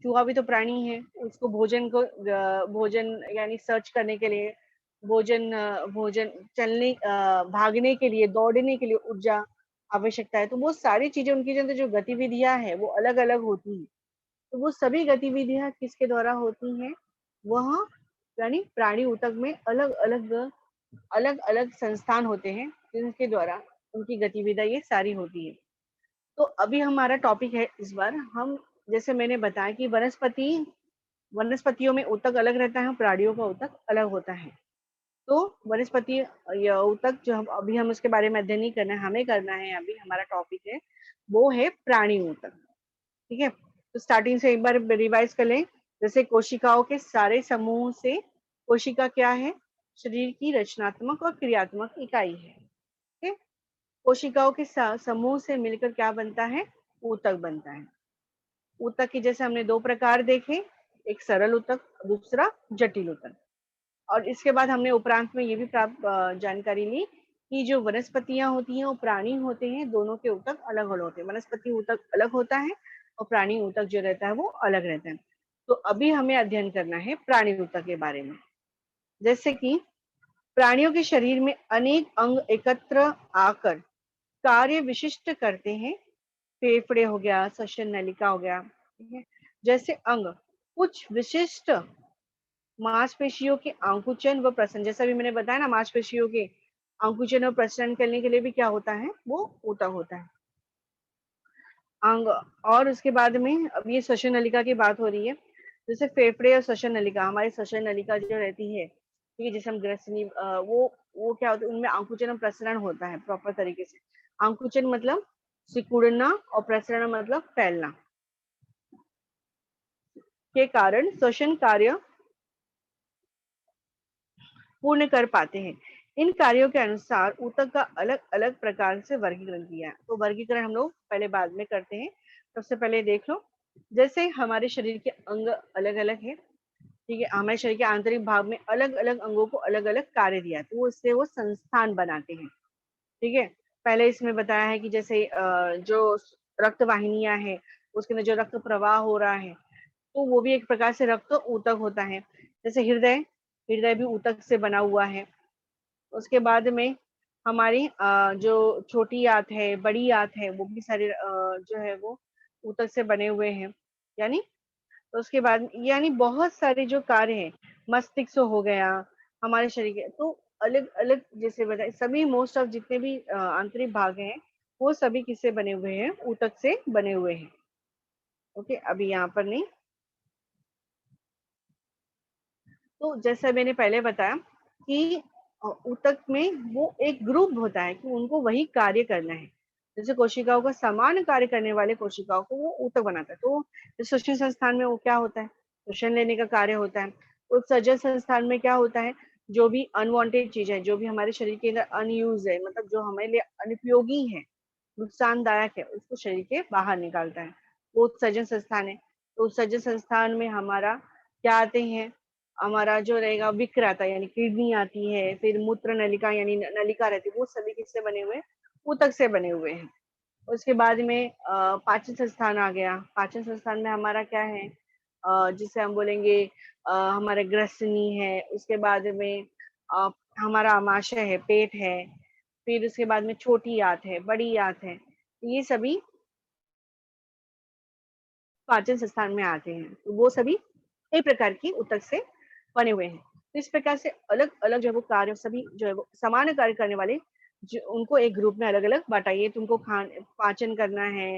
चूहा भी तो प्राणी है, उसको भोजन यानी सर्च करने के लिए, भोजन चलने भागने के लिए, दौड़ने के लिए ऊर्जा आवश्यकता है। तो वो सारी चीजें उनकी जो अंदर जो गतिविधियां हैं वो अलग अलग होती हैं। तो वो सभी गतिविधियां किसके द्वारा होती हैं, वह यानी प्राणी ऊतक में अलग अलग संस्थान होते हैं जिनके द्वारा उनकी गतिविधियां ये सारी होती है। तो अभी हमारा टॉपिक है इस बार, हम जैसे मैंने बताया कि वनस्पतियों में ऊतक अलग रहता है, प्राणियों का ऊतक अलग होता है। तो वनस्पति या ऊतक जो हम उसके बारे में अध्ययन नहीं करना है, हमें करना है, अभी हमारा टॉपिक है वो है प्राणी ऊतक। ठीक है, तो स्टार्टिंग से एक बार रिवाइज कर लें। जैसे कोशिकाओं के सारे समूह से, कोशिका क्या है, शरीर की रचनात्मक और क्रियात्मक इकाई है। ठीक है, कोशिकाओं के समूह से मिलकर क्या बनता है, ऊतक बनता है। ऊतक के जैसे हमने दो प्रकार देखे, एक सरल ऊतक, दूसरा जटिल ऊतक। और इसके बाद हमने उपरांत में ये भी प्राप्त जानकारी ली कि जो वनस्पतियां होती हैं वो प्राणी होते हैं, दोनों के ऊतक अलग अलग होते हैं। वनस्पति ऊतक अलग होता है और प्राणी ऊतक जो रहता है वो अलग रहता है। तो अभी हमें अध्ययन करना है प्राणी ऊतक के बारे में। जैसे कि प्राणियों के शरीर में अनेक अंग एकत्र आकर कार्य विशिष्ट करते हैं। फेफड़े हो गया, श्वसन नलिका हो गया, ठीक है, जैसे अंग कुछ विशिष्ट मांसपेशियों के आंकुचन व प्रसरण, जैसा भी मैंने बताया ना, मांसपेशियों के आंकुचन और प्रसरण करने के लिए भी क्या होता है, वो ऊतक होता है, अंग। और उसके बाद में अब ये श्वसन नलिका की बात हो रही है। जैसे फेफड़े और श्वसन नलिका, हमारी श्वसन नलिका जो रहती है, ठीक है, जिसे हम ग्रसनी, वो क्या होता है, उनमें आंकुचन और प्रसरण होता है प्रॉपर तरीके से। आंकुचन मतलब सिकुड़ना और प्रसरण मतलब फैलना के कारण श्वसन कार्य पूर्ण कर पाते हैं। इन कार्यों के अनुसार ऊतक का अलग अलग प्रकार से वर्गीकरण किया है। तो वर्गीकरण हम लोग पहले बाद में करते हैं। सबसे पहले देख लो, जैसे हमारे शरीर के अंग अलग अलग है, ठीक है, हमारे शरीर के आंतरिक भाग में अलग अलग अंगों को अलग अलग कार्य दिया है, तो उससे वो संस्थान बनाते हैं। ठीक है, पहले इसमें बताया है कि जैसे जो रक्त वाहिनियां हैं, उसके अंदर जो रक्त प्रवाह हो रहा है, तो वो भी एक प्रकार से रक्त ऊतक होता है। जैसे हृदय, हृदय भी ऊतक से बना हुआ है। उसके बाद में हमारी जो छोटी आंत है, बड़ी आंत है, वो भी सारे जो है वो ऊतक से बने हुए हैं। यानी तो उसके बाद यानी बहुत सारे जो कार्य हैं, मस्तिष्क हो गया हमारे शरीर के, तो अलग अलग जैसे बताए, सभी मोस्ट ऑफ जितने भी आंतरिक भाग हैं वो सभी किससे बने हुए हैं, ऊतक से बने हुए हैं। ओके, अभी यहाँ पर नहीं। तो जैसा मैंने पहले बताया कि ऊतक में वो एक ग्रुप होता है कि उनको वही कार्य करना है। जैसे कोशिकाओं का समान कार्य करने वाले कोशिकाओं को वो ऊतक बनाता है। तो श्वसन संस्थान में वो क्या होता है, श्वसन लेने का कार्य होता है। उत्सर्जन संस्थान में क्या होता है, जो भी अनवांटेड चीज है, जो भी हमारे शरीर के अंदर अनयूज है, मतलब जो हमारे लिए अनुपयोगी है, नुकसानदायक है, उसको शरीर के बाहर निकालता है, वो उत्सर्जन संस्थान है। तो उत्सर्जन संस्थान में हमारा क्या आते हैं, हमारा जो रहेगा विक्र आता है, यानी किडनी आती है, फिर मूत्र नलिका यानी नलिका रहती है, वो सभी किससे बने हुए हैं, ऊतक से बने हुए हैं। उसके बाद में पाचन संस्थान आ गया। पाचन संस्थान में हमारा क्या है, जिसे हम बोलेंगे हमारे ग्रसनी है, उसके बाद में अ, हमारा आमाशय है, पेट है, फिर उसके बाद में छोटी आंत है, बड़ी आंत है, ये सभी पाचन संस्थान में आते हैं। तो वो सभी एक प्रकार की ऊतक से बने हुए हैं। तो इस प्रकार से अलग अलग जो है वो कार्य, सभी जो है वो समान कार्य करने वाले, जो उनको एक ग्रुप में अलग अलग बांटा। ये तुमको खान पाचन करना है,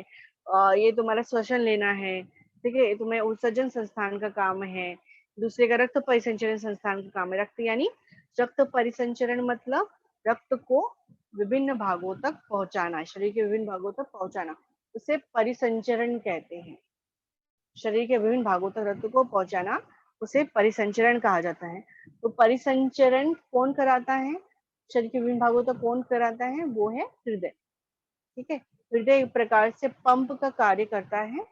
ये तुम्हारा श्वसन लेना है, ठीक है, तुम्हें उत्सर्जन संस्थान का काम है। दूसरे का रक्त परिसंचरण संस्थान का काम है। रक्त यानी रक्त परिसंचरण मतलब रक्त को विभिन्न भागों तक पहुंचाना, शरीर के विभिन्न भागों तक पहुंचाना, उसे परिसंचरण कहते हैं। शरीर के विभिन्न भागों तक रक्त को पहुंचाना उसे परिसंचरण कहा जाता है। तो परिसंचरण कौन कराता है, शरीर के विभिन्न भागों तक कौन कराता है, वो है हृदय। ठीक है, हृदय एक प्रकार से पंप का कार्य करता है,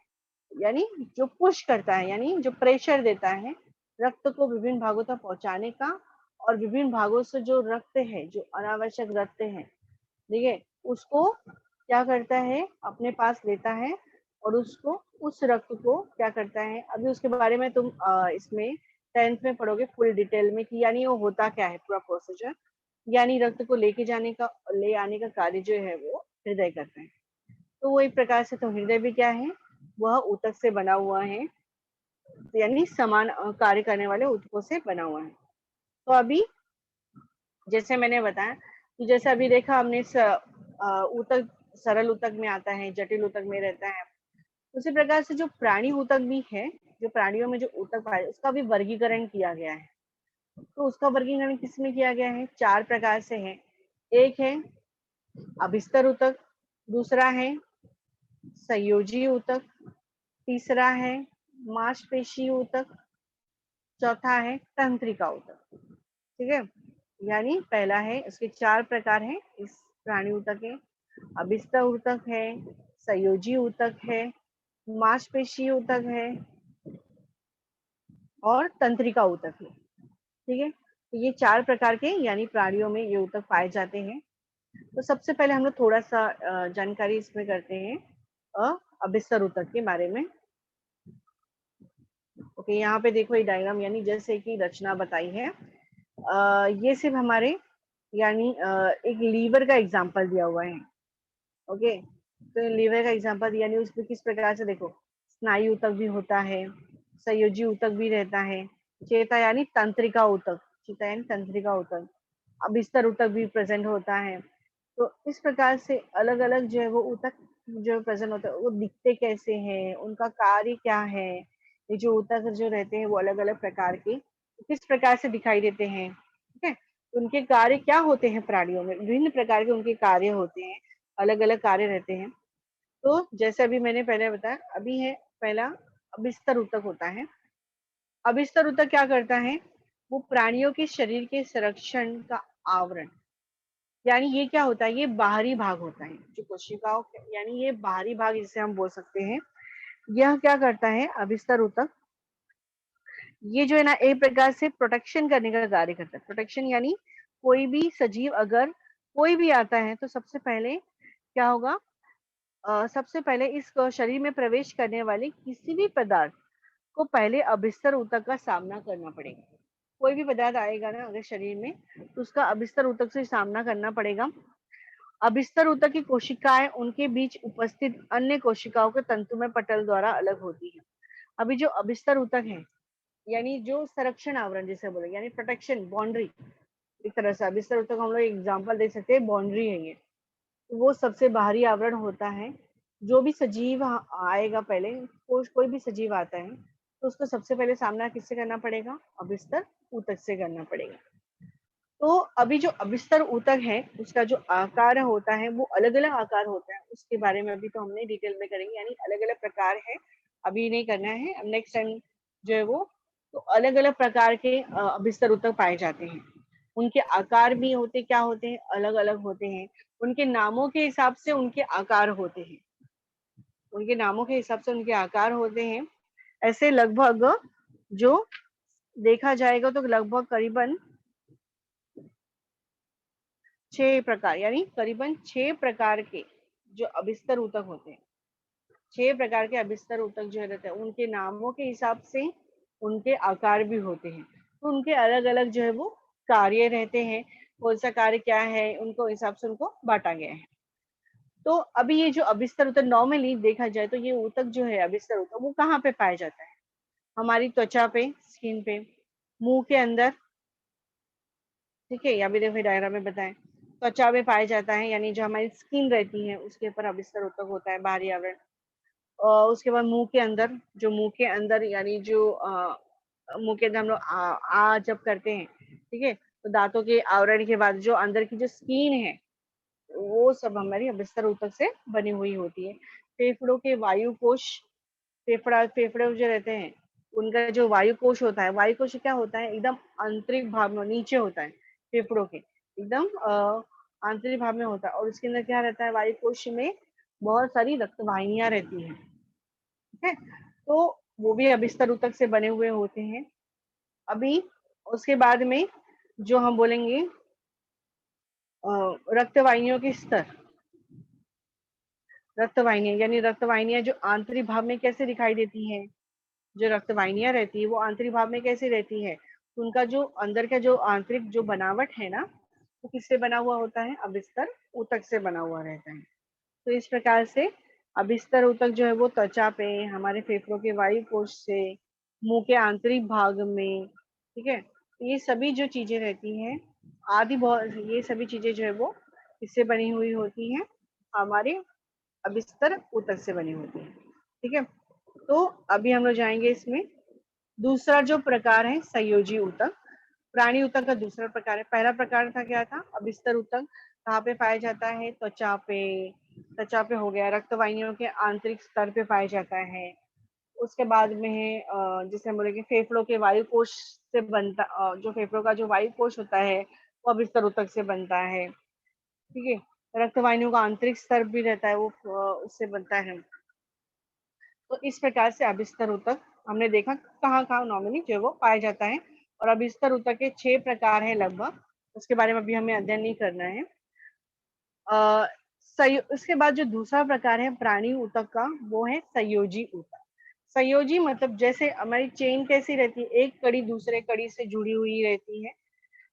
यानी जो पुश करता है, यानी जो प्रेशर देता है रक्त को विभिन्न भागों तक पहुंचाने का। और विभिन्न भागों से जो रक्त है, जो अनावश्यक रक्त है, ठीक है, उसको क्या करता है, अपने पास लेता है, और उसको उस रक्त को क्या करता है, अभी उसके बारे में तुम इसमें 10th में पढ़ोगे फुल डिटेल में कि यानी वो होता क्या है पूरा प्रोसीजर। यानी रक्त को लेके जाने का, ले आने का कार्य जो है वो हृदय करता है। तो वो एक प्रकार से तो हृदय भी क्या है, वह ऊतक से बना हुआ है, यानी समान कार्य करने वाले ऊतकों से बना हुआ है। तो अभी जैसे मैंने बताया कि जैसे अभी देखा हमने ऊतक सरल ऊतक में आता है, जटिल ऊतक में रहता है। उसी प्रकार से जो प्राणी ऊतक भी है, जो प्राणियों में जो ऊतक पाए, उसका भी वर्गीकरण किया गया है। तो उसका वर्गीकरण किसमें किया गया है, 4 प्रकार से है। एक है अभिस्तर ऊतक, दूसरा है संयोजी ऊतक, तीसरा है मांसपेशी ऊतक, चौथा है तंत्रिका ऊतक। ठीक है, यानी पहला है, उसके 4 प्रकार हैं इस प्राणी ऊतक के। अभिस्तर ऊतक है, संयोजी ऊतक है, मांसपेशी ऊतक है, और तंत्रिका ऊतक है। ठीक है, तो ये 4 प्रकार के यानी प्राणियों में ये ऊतक पाए जाते हैं। तो सबसे पहले हम लोग थोड़ा सा जानकारी इसमें करते हैं अभिस्तर ऊतक के बारे में। ओके, यहाँ पे देखो ये डायग्राम, यानी जैसे कि रचना बताई है, ये सिर्फ हमारे यानी एक लीवर का एग्जांपल दिया हुआ है। ओके, तो लीवर का एग्जांपल यानी उसमें किस प्रकार से देखो, स्नायु ऊतक भी होता है, संयोजी ऊतक भी रहता है, चेता यानी तंत्रिका ऊतक, चेता यानी तंत्रिका ऊतक, अभिस्तर ऊतक भी प्रेजेंट होता है। तो इस प्रकार से अलग अलग जो है वो ऊतक जो प्रेजेंट होता है, वो दिखते कैसे हैं, उनका कार्य क्या है, ये जो ऊतक जो रहते हैं वो अलग अलग प्रकार के किस प्रकार से दिखाई देते हैं। ठीक है, उनके कार्य क्या होते हैं, प्राणियों में विभिन्न प्रकार के उनके कार्य होते हैं, अलग अलग कार्य रहते हैं। तो जैसे अभी मैंने पहले बताया, अभी है पहला अभिस्तर ऊतक होता है। अभिस्तर ऊतक क्या करता है, वो प्राणियों के शरीर के संरक्षण का आवरण, यानी ये क्या होता है, ये बाहरी भाग होता है जो कोशिकाओं यानी ये बाहरी भाग जिसे हम बोल सकते हैं। यह क्या करता है अभिस्तर ऊतक, ये जो है ना एक प्रकार से प्रोटेक्शन करने का कार्य करता है। प्रोटेक्शन यानी कोई भी सजीव अगर कोई भी आता है तो सबसे पहले क्या होगा, सबसे पहले इस शरीर में प्रवेश करने वाले किसी भी पदार्थ को पहले अभिस्तर ऊतक का सामना करना पड़ेगा। कोई भी पदार्थ आएगा ना अगर शरीर में, तो उसका अभिस्तर ऊतक से सामना करना पड़ेगा। अभिस्तर ऊतक की कोशिकाएं उनके बीच उपस्थित अन्य कोशिकाओं के तंतुमय पटल द्वारा अलग होती है। अभी जो अभिस्तर ऊतक है, यानी जो संरक्षण आवरण जिसे बोले, यानी प्रोटेक्शन बाउंड्री, एक तरह से अभिस्तर ऊतक हम लोग एग्जांपल दे सकते हैं, बाउंड्री है ये। तो वो सबसे बाहरी आवरण होता है। जो भी सजीव आएगा पहले, कोई भी सजीव आता है तो उसको सबसे पहले सामना किससे करना पड़ेगा, अभिस्तर ऊतक से करना पड़ेगा। तो अभी जो अबिस्तर ऊतक है उसका जो आकार होता है वो अलग अलग आकार होता है, उसके बारे में अभी तो हमने डिटेल में करेंगे, यानी अलग अलग प्रकार है, अभी नहीं करना है, अब नेक्स्ट टाइम जो है वो, तो अलग अलग प्रकार के अबिस्तर ऊतक पाए जाते हैं। उनके आकार भी होते क्या होते हैं, अलग अलग होते हैं। उनके नामों के हिसाब से उनके आकार होते हैं, उनके नामों के हिसाब से उनके आकार होते हैं। ऐसे लगभग जो देखा जाएगा तो लगभग करीबन 6 प्रकार, यानी करीबन 6 प्रकार के जो अबिस्तर ऊतक होते हैं, 6 प्रकार के अबिस्तर ऊतक जो रहते हैं, उनके नामों के हिसाब से उनके आकार भी होते हैं। तो उनके अलग अलग जो है वो कार्य रहते हैं, कौन सा कार्य क्या है उनको हिसाब से उनको बांटा गया है। तो अभी ये जो अबिस्तर ऊतक नॉर्मली देखा जाए तो ये ऊतक जो है अबिस्तर ऊतक वो कहाँ पे पाया जाता है, हमारी त्वचा पे, स्किन पे, मुंह के अंदर, ठीक है, या भी देखो डायग्राम में बताएं, त्वचा में पाया जाता है, यानी जो हमारी स्किन रहती है उसके ऊपर अबिस्तर ऊतक होता है, बाहरी आवरण। और उसके बाद मुंह के अंदर, जो मुंह के अंदर यानी जो मुंह के अंदर हम लोग जब करते हैं, ठीक है, तो दांतों के आवरण के बाद जो अंदर की जो स्किन है वो सब हमारी अबिस्तर ऊतक से बनी हुई होती है। फेफड़ों के वायु कोश, फेफड़े जो रहते हैं उनका जो वायु कोश होता है, वायु कोश क्या होता है, एकदम आंतरिक भाग में नीचे होता है, फेफड़ों के एकदम आंतरिक भाग में होता है, और उसके अंदर क्या रहता है, वायु कोश में बहुत सारी रक्त वाहिनियां रहती हैं, ठीक है, तो वो भी अबिस्तर ऊतक से बने हुए होते हैं। अभी उसके बाद में जो हम बोलेंगे रक्त वाहिनियों के स्तर, रक्त वाहिनियां यानी रक्त वाहिनियां जो आंतरिक भाग में कैसे दिखाई देती हैं, जो रक्त वाहिनियां रहती है वो आंतरिक भाग में कैसे रहती है, तो उनका जो अंदर का जो आंतरिक जो बनावट है ना, वो किससे बना हुआ होता है, अबिस्तर ऊतक से बना हुआ रहता है। तो इस प्रकार से अबिस्तर ऊतक जो है वो त्वचा पे, हमारे फेफड़ों के वायु कोश से, मुंह के आंतरिक भाग में, ठीक है, ये सभी जो चीजें रहती हैं, आदि बहुत ये सभी चीजें जो है वो इससे बनी हुई होती हैं, हमारे अबिस्तर ऊतक से बनी होती है, ठीक है। तो अभी हम लोग जाएंगे इसमें, दूसरा जो प्रकार है संयोजी ऊतक, प्राणी ऊतक का दूसरा प्रकार है। पहला प्रकार था क्या था, अबिस्तर ऊतक, कहाँ पे पाया जाता है, त्वचा पे, त्वचा पे हो गया, रक्त वाहिनियों के आंतरिक स्तर पे पाया जाता है। उसके बाद में है जिसे हम बोलेंगे फेफड़ों के वायु कोश से बनता, जो फेफड़ों का जो वायु कोश होता है वो अबिस्तर ऊतक से बनता है, ठीक है। रक्त वाहिनियों का आंतरिक स्तर भी रहता है, वो उससे बनता है। तो इस प्रकार से अबिस्तर ऊतक हमने देखा कहाँ कहाँ नॉर्मली जो वो पाया जाता है, और अबिस्तर ऊतक के 6 प्रकार है लगभग, उसके बारे में अभी हमें अध्ययन नहीं करना है। उसके बाद जो दूसरा प्रकार है प्राणी ऊतक का, वो है संयोजी ऊतक। संयोजी मतलब जैसे हमारी चेन कैसी रहती है, एक कड़ी दूसरे कड़ी से जुड़ी हुई रहती है,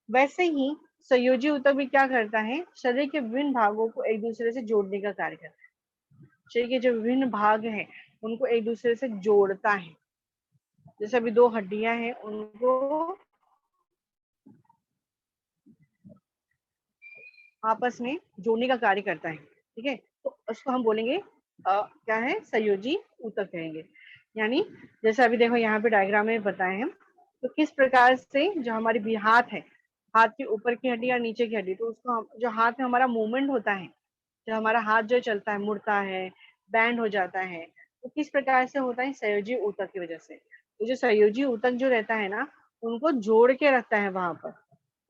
वैसे ही संयोजी ऊतक भी क्या करता है, शरीर के विभिन्न भागों को एक दूसरे से जोड़ने का कार्य करता है। शरीर के जो विभिन्न भाग हैं उनको एक दूसरे से जोड़ता है, जैसे अभी दो हड्डियां हैं उनको आपस में जोड़ने का कार्य करता है, ठीक है, तो उसको हम बोलेंगे क्या है, संयोजी ऊतक कहेंगे। यानी जैसे अभी देखो यहाँ पे डायग्राम में बताए हैं, तो किस प्रकार से जो हमारी भी हाथ है, हाथ के ऊपर की हड्डी और नीचे की हड्डी, तो उसको हम जो हाथ में हमारा मूवमेंट होता है, जो हमारा हाथ जो चलता है, मुड़ता है, बैंड हो जाता है, तो किस प्रकार से होता है, संयोजी ऊतक की वजह से। तो जो संयोजी ऊतक जो रहता है ना, उनको जोड़ के रखता है वहां पर,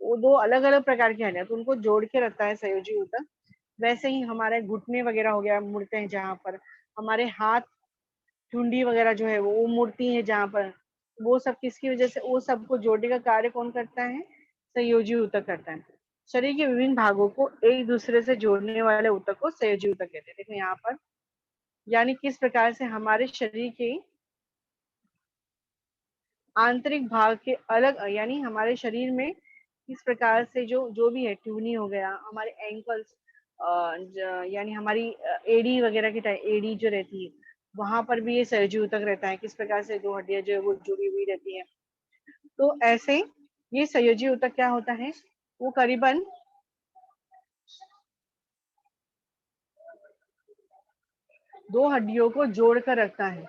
वो दो अलग अलग प्रकार की हड्डियां, तो उनको जोड़ के रखता है संयोजी ऊतक। वैसे ही हमारे घुटने वगैरह हो गया, मुड़ते हैं जहाँ पर, हमारे हाथ चुंडी वगैरह जो है वो मुड़ती है जहाँ पर, वो सब किसकी वजह से, वो सबको जोड़ने का कार्य कौन करता है, संयोजी ऊतक करता है। शरीर के विभिन्न भागों को एक दूसरे से जोड़ने वाले ऊतक को संयोजी ऊतक कहते हैं। देखो यहाँ पर, यानी किस प्रकार से हमारे शरीर के आंतरिक भाग के अलग, यानी हमारे शरीर में किस प्रकार से जो जो भी है, ट्यूनी हो गया, हमारे एंकल्स, यानी हमारी एड़ी वगैरह की टाइप एड़ी जो रहती है, वहां पर भी ये संयोजी ऊतक रहता है, किस प्रकार से दो हड्डियां जो है वो जुड़ी हुई रहती है। तो ऐसे ये संयोजी ऊतक क्या होता है, वो करीबन दो हड्डियों को जोड़कर रखता है,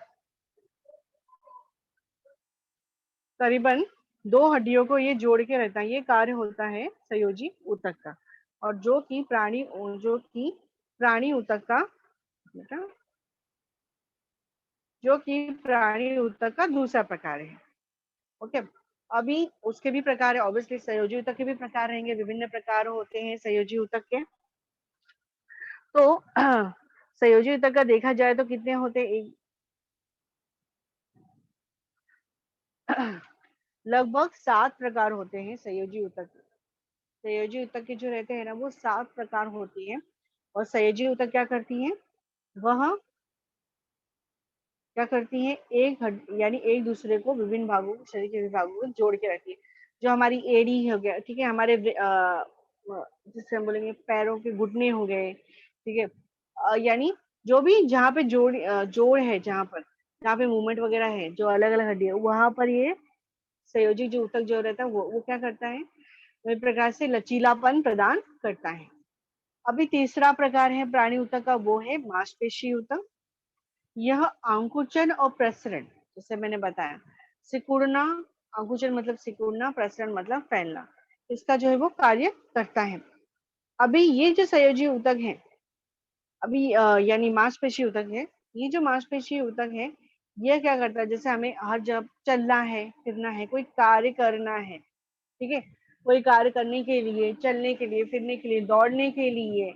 करीबन दो हड्डियों को ये जोड़ के रहता है, ये कार्य होता है संयोजी ऊतक का। और जो कि प्राणी ऊतक का बेटा जो कि प्राणी ऊतक का दूसरा प्रकार है। ओके, अभी उसके भी प्रकार है, ऑब्वियसली संयोजी ऊतक के भी प्रकार रहेंगे, विभिन्न प्रकार होते हैं संयोजी ऊतक के। तो संयोजी ऊतक का देखा जाए तो कितने होते हैं, लगभग 7 प्रकार होते हैं संयोजी ऊतक के। संयोजी ऊतक के जो रहते हैं ना, वो 7 प्रकार होती है। और संयोजी ऊतक क्या करती है, वह क्या करती है, यानी एक दूसरे को विभिन्न भागों को, शरीर के विभागों को जोड़ के रखती है। जो हमारी एड़ी हो गया, ठीक है, हमारे जिससे हम बोलेंगे पैरों के घुटने हो गए, ठीक है, यानी जो भी जहाँ पे जोड़ है, जहाँ पे मूवमेंट वगैरह है, जो अलग अलग हड्डी है, वहां पर ये संयोजी जो ऊतक जो रहता है वो क्या करता है, एक प्रकार से लचीलापन प्रदान करता है। अभी तीसरा प्रकार है प्राणी ऊतक का, वो है मांसपेशी ऊतक। यह आंकुचन और प्रसरण, जैसे मैंने बताया, सिकुड़ना, आंकुचन मतलब सिकुड़ना, प्रसरण मतलब फैलना, इसका जो है वो कार्य करता है। अभी ये जो संयोजी ऊतक है, अभी यानी मांसपेशी ऊतक है, ये जो मांसपेशी ऊतक है, ये क्या करता है, जैसे हमें हर जगह चलना है, फिरना है, कोई कार्य करना है, ठीक है, कोई कार्य करने के लिए, चलने के लिए, फिरने के लिए, दौड़ने के लिए,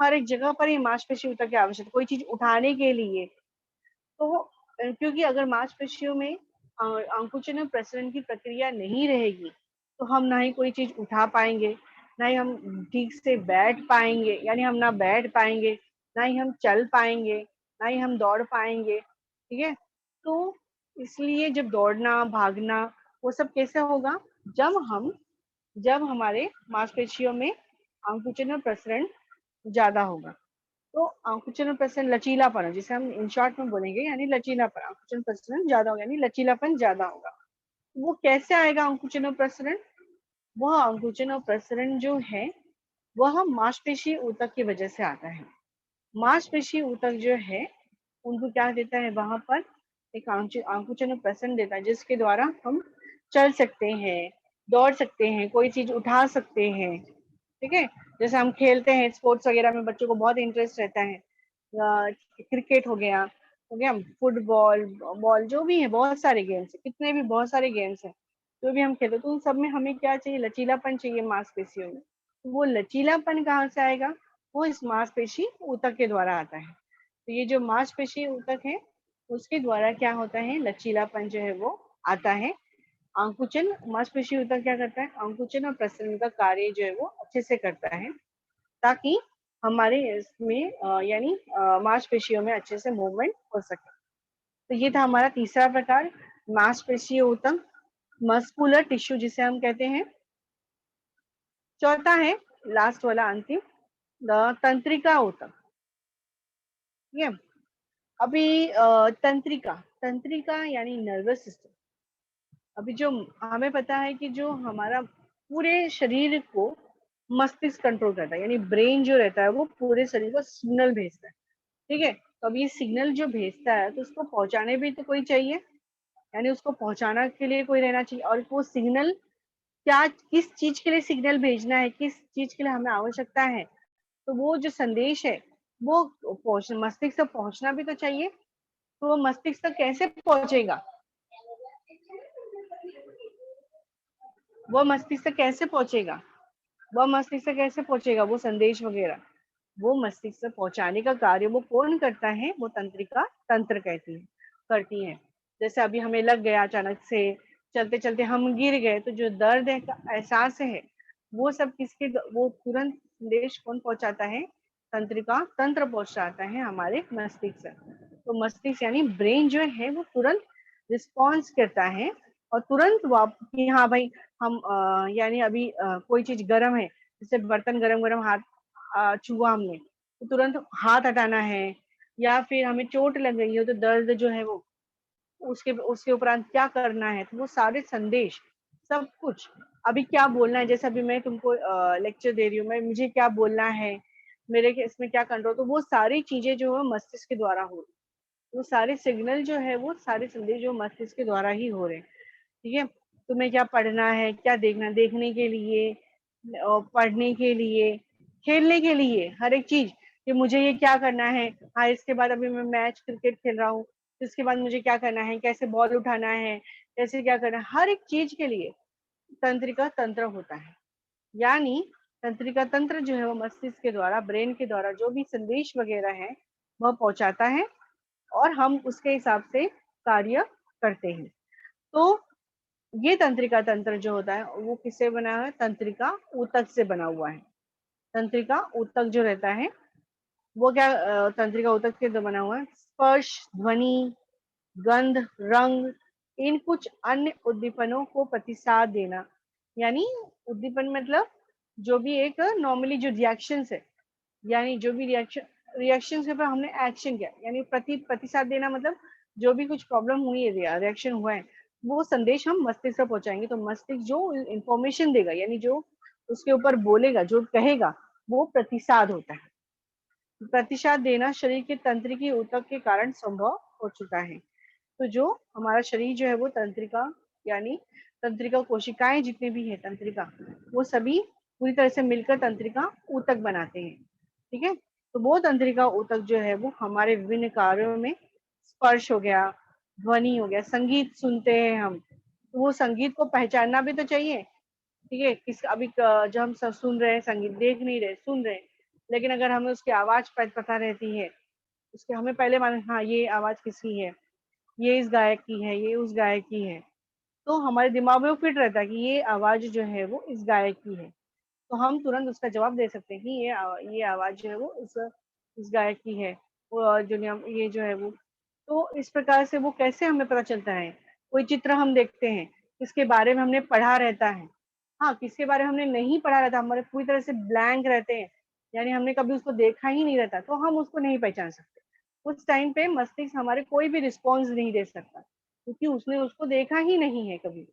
हर एक जगह पर ये मांसपेशी ऊतक की आवश्यकता, कोई चीज उठाने के लिए। तो क्योंकि अगर मांसपेशियों में अंकुचन और प्रसरण की प्रक्रिया नहीं रहेगी, तो हम ना ही कोई चीज उठा पाएंगे, ना ही हम ठीक से बैठ पाएंगे, यानी हम ना बैठ पाएंगे, ना ही हम चल पाएंगे, ना ही हम दौड़ पाएंगे, ठीक है। तो इसलिए जब दौड़ना, भागना, वो सब कैसे होगा, जब हम जब हमारे मांसपेशियों में अंकुचन और प्रसरण ज्यादा होगा। तो आंकुचन प्रसरण लचीलापन है, जिसे हम इन शॉर्ट में बोलेंगे, यानी लचीलापन, आंकुचन प्रसरण ज्यादा होगा, यानी लचीलापन ज्यादा होगा। वो कैसे आएगा आंकुचन और प्रसरण, वह आंकुचन और प्रसरण जो है, वह मांसपेशी ऊतक की वजह से आता है। मांसपेशी ऊतक जो है, उनको क्या देता है, वहां पर एक आंकुचन और प्रसरण देता है, जिसके द्वारा हम चल सकते हैं, दौड़ सकते हैं, कोई चीज उठा सकते हैं, ठीक है। जैसे हम खेलते हैं, स्पोर्ट्स वगैरह में बच्चों को बहुत इंटरेस्ट रहता है, क्रिकेट हो गया फुटबॉल, बॉल, जो भी है, बहुत सारे गेम्स है, कितने भी बहुत सारे गेम्स है, जो भी हम खेलते हैं, तो उन सब में हमें क्या चाहिए, लचीलापन चाहिए मांसपेशियों में। तो वो लचीलापन कहाँ से आएगा, वो इस मांसपेशी ऊतक के द्वारा आता है। तो ये जो मांसपेशी ऊतक है, उसके द्वारा क्या होता है, लचीलापन जो है वो आता है। अंकुचन, मांसपेशी ऊतक क्या करता है, अंकुचन और प्रसरण का कार्य जो है वो अच्छे से करता है, ताकि हमारे इसमें यानी मांसपेशियों में अच्छे से मूवमेंट हो सके। तो ये था हमारा तीसरा प्रकार, मांसपेशीय ऊतक, मस्कुलर टिश्यू जिसे हम कहते हैं। चौथा है, लास्ट वाला अंतिम, तंत्रिका ऊतक, ठीक है। अभी तंत्रिका, तंत्रिका यानी नर्वस सिस्टम। अभी जो हमें पता है कि जो हमारा पूरे शरीर को मस्तिष्क कंट्रोल करता है, यानी ब्रेन जो रहता है वो पूरे शरीर को सिग्नल भेजता है, ठीक है। तो अब ये सिग्नल जो भेजता है, तो उसको पहुंचाने भी तो कोई चाहिए, यानी उसको पहुंचाना के लिए कोई रहना चाहिए। और वो सिग्नल क्या, किस चीज के लिए सिग्नल भेजना है, किस चीज के लिए हमें आवश्यकता है, तो वो जो संदेश है, वो मस्तिष्क तक पहुंचना भी तो चाहिए। तो वो मस्तिष्क तक कैसे पहुंचेगा, वो मस्तिष्क तक कैसे पहुंचेगा, वह मस्तिष्क तक कैसे पहुंचेगा, वो संदेश वगैरह, वो मस्तिष्क तक पहुंचाने का कार्य वो कौन करता है, वो तंत्रिका तंत्र करती है। जैसे अभी हमें लग गया अचानक से, चलते चलते हम गिर गए, तो जो दर्द है का एहसास है, वो सब वो तुरंत संदेश कौन पहुंचाता है, तंत्रिका तंत्र पहुंचाता है हमारे मस्तिष्क तक। तो मस्तिष्क यानी ब्रेन जो है, वो तुरंत रिस्पॉन्स करता है, और तुरंत कि हाँ भाई, हम यानी अभी कोई चीज गर्म है, जैसे बर्तन गरम गरम हाथ छुआ हमने, तो तुरंत हाथ हटाना है, या फिर हमें चोट लग गई हो तो दर्द जो है वो, उसके उसके उपरांत क्या करना है, तो वो सारे संदेश, सब कुछ, अभी क्या बोलना है, जैसे अभी मैं तुमको लेक्चर दे रही हूँ, मैं मुझे क्या बोलना है, मेरे के इसमें क्या कंट्रोल, तो वो सारी चीजें जो है मस्तिष्क के द्वारा हो रही, वो सारे सिग्नल जो है, वो सारे संदेश जो मस्तिष्क के द्वारा ही हो रहे हैं, ठीक है। तुम्हें क्या पढ़ना है, क्या देखना, देखने के लिए, पढ़ने के लिए, खेलने के लिए, हर एक चीज कि मुझे ये क्या करना है। हाँ, इसके बाद अभी मैं मैच क्रिकेट खेल रहा हूँ, इसके बाद मुझे क्या करना है, कैसे बॉल उठाना है, कैसे क्या करना है, हर एक चीज के लिए तंत्रिका तंत्र होता है। यानी तंत्रिका तंत्र जो है वो मस्तिष्क के द्वारा, ब्रेन के द्वारा जो भी संदेश वगैरह है वह पहुंचाता है और हम उसके हिसाब से कार्य करते हैं। तो ये तंत्रिका तंत्र जो होता है वो किससे बना है, तंत्रिका ऊतक से बना हुआ है। तंत्रिका ऊतक जो रहता है वो क्या, तंत्रिका ऊतक से जो बना हुआ है, स्पर्श, ध्वनि, गंध, रंग, इन कुछ अन्य उद्दीपनों को प्रतिसाद देना। यानी उद्दीपन मतलब जो भी एक नॉर्मली जो रिएक्शंस है, यानी जो भी रिएक्शन के ऊपर हमने एक्शन किया, यानी प्रतिसाद देना मतलब जो भी कुछ प्रॉब्लम हुई है, रिएक्शन हुआ है, वो संदेश हम मस्तिष्क को पहुंचाएंगे। तो मस्तिष्क जो इंफॉर्मेशन देगा, यानी जो उसके ऊपर बोलेगा, जो कहेगा, वो प्रतिसाद होता है। प्रतिसाद देना शरीर के तंत्रिकी ऊतक के कारण संभव हो चुका है। तो जो हमारा शरीर जो है वो तंत्रिका, यानी तंत्रिका कोशिकाएं जितने भी है तंत्रिका, वो सभी पूरी तरह से मिलकर तंत्रिका ऊतक बनाते हैं। ठीक है। तो वो तंत्रिका ऊतक जो है वो हमारे विभिन्न कार्यों में, स्पर्श हो गया, ध्वनि हो गया, संगीत सुनते हैं हम, तो वो संगीत को पहचानना भी तो चाहिए। ठीक है, किस अभी जब हम सब सुन रहे हैं संगीत, देख नहीं रहे, सुन रहे हैं, लेकिन अगर हमें उसकी आवाज पता रहती है, उसके हमें पहले मालूम, हाँ ये आवाज किसकी है, ये इस गायक की है, ये उस गायक की है, तो हमारे दिमाग में वो फिट रहता है कि ये आवाज जो है वो इस गायक की है। तो हम तुरंत उसका जवाब दे सकते हैं कि ये आवाज जो है वो इस गायक की है, वो ये जो है वो। तो इस प्रकार से वो कैसे हमें पता चलता है, कोई चित्र हम देखते हैं, किसके बारे में हमने पढ़ा रहता है, हाँ किसके बारे में हमने नहीं पढ़ा रहता, हमारे पूरी तरह से ब्लैंक रहते हैं, यानी हमने कभी उसको देखा ही नहीं रहता, तो हम उसको नहीं पहचान सकते। उस टाइम पे मस्तिष्क हमारे कोई भी रिस्पॉन्स नहीं दे सकता, क्योंकि उसने उसको देखा ही नहीं है कभी।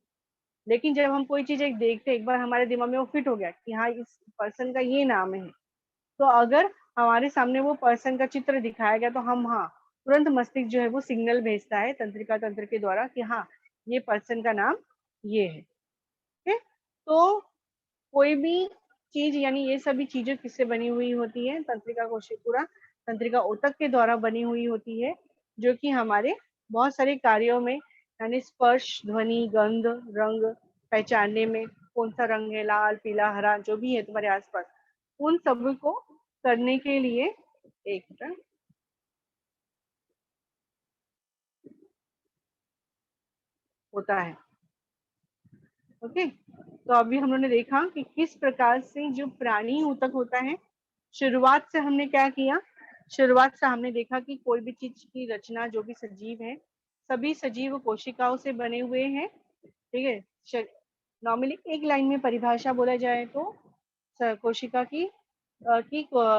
लेकिन जब हम कोई चीज एक देखते हैं, एक बार हमारे दिमाग में वो फिट हो गया कि हाँ इस पर्सन का ये नाम है, तो अगर हमारे सामने वो पर्सन का चित्र दिखाया गया, तो हम, हाँ, तुरंत मस्तिष्क जो है वो सिग्नल भेजता है तंत्रिका तंत्र के द्वारा कि हाँ ये पर्सन का नाम ये है। ठीक है। तो कोई भी चीज, यानी ये सभी चीजें किससे बनी हुई होती है, तंत्रिका कोशिका, तंत्रिका ऊतक के द्वारा बनी हुई होती है, जो कि हमारे बहुत सारे कार्यों में, यानी स्पर्श, ध्वनि, गंध, रंग पहचानने में, कौन सा रंग है, लाल, पीला, हरा, जो भी है तुम्हारे आसपास, उन सभी को करने के लिए, एक मिनट, होता है। ओके। तो अभी हम लोगों ने देखा कि किस प्रकार से जो प्राणी ऊतक होता है, शुरुआत से हमने क्या किया, शुरुआत से हमने देखा कि कोई भी चीज की रचना, जो भी सजीव है, सभी सजीव कोशिकाओं से बने हुए हैं। ठीक है। नॉर्मली एक लाइन में परिभाषा बोला जाए तो कोशिका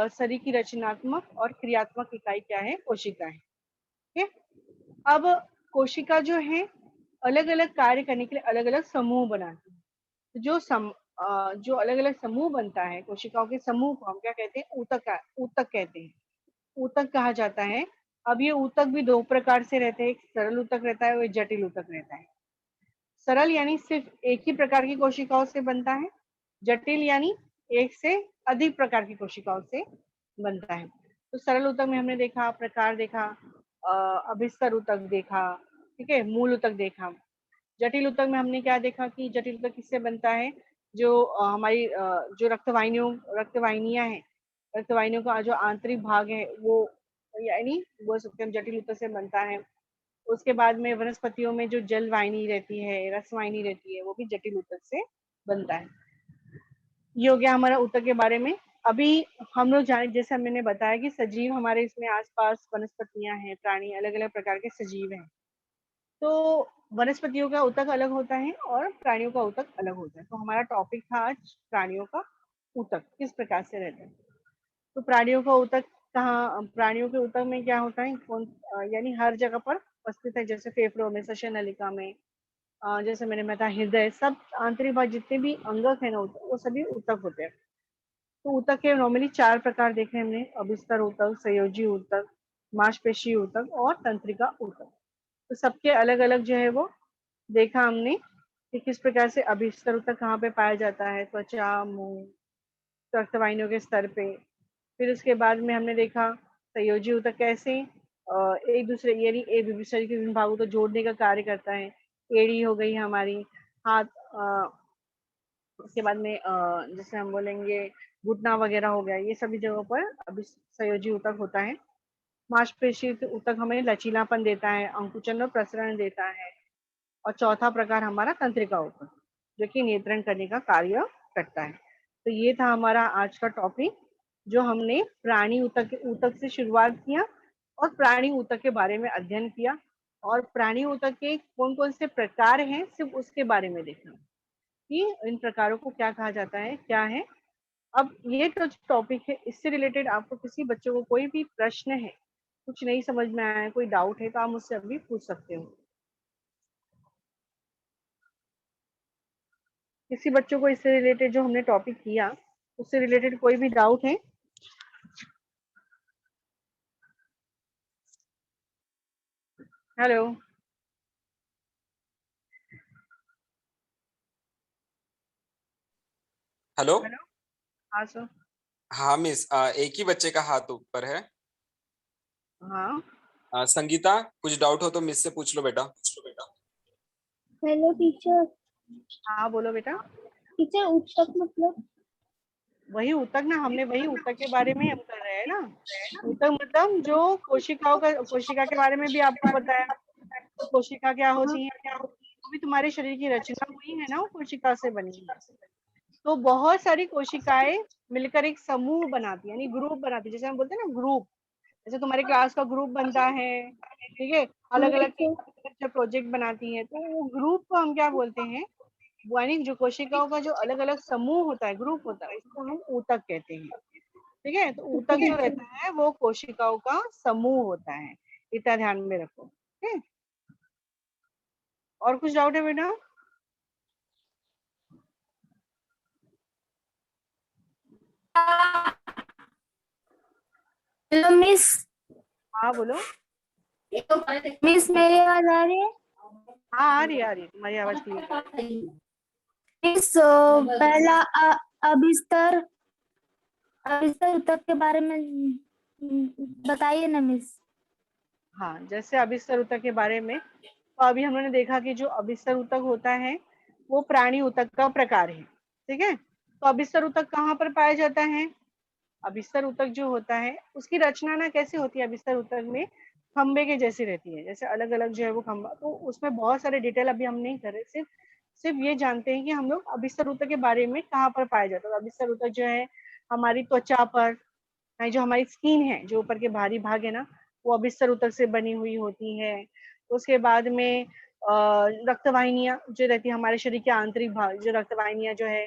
शरीर की रचनात्मक और क्रियात्मक इकाई क्या है, कोशिका है। ठीक है। अब कोशिका जो है अलग अलग कार्य करने के लिए अलग अलग समूह बनाती है। तो जो अलग अलग समूह बनता है, कोशिकाओं के समूह को हम क्या कहते हैं, ऊतक कहते हैं, ऊतक कहा जाता है। अब ये ऊतक भी दो प्रकार से रहते हैं, एक सरल ऊतक रहता है और एक जटिल ऊतक रहता है। सरल यानी सिर्फ एक ही प्रकार की कोशिकाओं से बनता है, जटिल यानी एक से अधिक प्रकार की कोशिकाओं से बनता है। तो सरल ऊतक में हमने देखा, प्रकार देखा, अभिस्तर ऊतक देखा, ठीक है, मूल ऊतक देखा। जटिल ऊतक में हमने क्या देखा कि जटिल ऊतक किससे बनता है, जो हमारी जो रक्तवाहिनियां हैं, रक्तवाहिनियों का जो आंतरिक भाग है वो, यानी बोल सकते हैं जटिल ऊतक से बनता है। उसके बाद में वनस्पतियों में जो जल वाहिनी रहती है, रस वाहिनी रहती है, वो भी जटिल ऊतक से बनता है। ये हो गया हमारा ऊतक के बारे में। अभी हम लोग जाने, जैसे मैंने बताया कि सजीव हमारे इसमें आसपास वनस्पतियां हैं, प्राणी, अलग अलग प्रकार के सजीव हैं। तो वनस्पतियों का ऊतक अलग होता है और प्राणियों का ऊतक अलग होता है। तो हमारा टॉपिक था आज प्राणियों का ऊतक किस प्रकार से रहता है। तो प्राणियों का ऊतक कहाँ, प्राणियों के ऊतक में क्या होता है, यानी हर जगह पर उपस्थित है, जैसे फेफड़ों में, श्वसन नलिका में, जैसे मैंने बताया हृदय, सब आंतरिक भाग जितने भी अंगक है ना, वो सभी ऊतक होते हैं। तो ऊतक के नॉर्मली चार प्रकार देखे हमने, अभिस्तर ऊतक, संयोजी ऊतक, मांसपेशी ऊतक और तंत्रिका ऊतक। तो सबके अलग अलग जो है वो देखा हमने। कि किस प्रकार से अभिस्तर ऊतक कहाँ पे पाया जाता है, त्वचा, मुंह, रक्तवाहिनियों के स्तर पे। फिर उसके बाद में हमने देखा संयोजी ऊतक कैसे एक दूसरे यानी शरीर के विभिन्न भागों को जोड़ने का कार्य करता है। एड़ी हो गई हमारी, हाथ, उसके बाद में जैसे हम बोलेंगे घुटना वगैरह हो गया, ये सभी जगहों पर अभी संयोजी ऊतक होता है। मांसपेशी ऊतक हमें लचीलापन देता है, अंकुचन और प्रसरण देता है। और चौथा प्रकार हमारा तंत्रिका ऊतक, जो कि नियंत्रण करने का कार्य करता है। तो ये था हमारा आज का टॉपिक, जो हमने प्राणी ऊतक ऊतक से शुरुआत किया और प्राणी ऊतक के बारे में अध्ययन किया, और प्राणी ऊतक के कौन कौन से प्रकार हैं सिर्फ उसके बारे में देखा कि इन प्रकारों को क्या कहा जाता है, क्या है। अब ये तो टॉपिक है, इससे रिलेटेड आपको किसी बच्चों को कोई भी प्रश्न है, कुछ नहीं समझ में आया है, कोई डाउट है, तो आप मुझसे अभी पूछ सकते हो। किसी बच्चों को इससे रिलेटेड जो हमने टॉपिक किया उससे रिलेटेड कोई भी डाउट है? Hello hello. हेलो। हाँ सर। हाँ मिस, एक ही बच्चे का हाथ ऊपर है। हाँ संगीता, कुछ डाउट हो तो मिस से पूछ लो बेटा। Hello teacher. हाँ बोलो बेटा। टीचर ऊतक मतलब? वही ऊतक ना, हमने वही ऊतक के बारे में हम कर रहे हैं ना। ऊतक मतलब जो कोशिकाओं का, कोशिका के बारे में भी आपको बताया तो कोशिका क्या होती है, वो भी तुम्हारे शरीर की रचना हुई है ना, वो कोशिका से बनी है। तो बहुत सारी कोशिकाएं मिलकर एक समूह बनाती है, यानी ग्रुप बनाती है, जैसे हम बोलते हैं ना ग्रुप। जैसे तुम्हारे क्लास का ग्रुप बनता है, ठीक है, अलग अलग टीचर प्रोजेक्ट बनाती है, तो वो ग्रुप को हम क्या बोलते हैं, यानी जो कोशिकाओं का जो अलग अलग समूह होता है, ग्रुप होता है, उसको हम ऊतक कहते हैं। ठीक है, तो ऊतक जो रहता है वो कोशिकाओं का समूह होता है, इतना ध्यान में रखो। ठीक है, और कुछ डाउट है बेटा? Hello miss. हाँ बोलो। मिस मेरी आवाज आ रही है? हाँ आ रही है, आ रही है, तुम्हारी आवाज क्लियर आ रही है। मिस पहला अभिस्तर अभिस्तर ऊतक के बारे में बताइए ना मिस। हाँ, जैसे अभिस्तर ऊतक के बारे में, तो अभी हमने देखा कि जो अभिस्तर ऊतक होता है वो प्राणी ऊतक का प्रकार है। ठीक है, तो अभिस्तर ऊतक कहाँ पर पाया जाता है? अभिस्तर ऊतक जो होता है उसकी रचना ना कैसे होती है, अभिस्तर ऊतक में खंबे के जैसी रहती है, जैसे अलग अलग जो है वो खंबा, तो उसमें बहुत सारे डिटेल अभी हम नहीं कर रहे, सिर्फ सिर्फ ये जानते हैं कि हम लोग अभिस्तर ऊतक के बारे में कहाँ पर पाया जाता है। अभिस्तर ऊतक जो है हमारी त्वचा पर, जो हमारी स्किन है, जो ऊपर के भारी भाग है ना, वो अभिस्तर ऊतक से बनी हुई होती है। उसके बाद में रक्तवाहिनियां जो रहती है हमारे शरीर के आंतरिक भाग, जो रक्तवाहिनियां जो है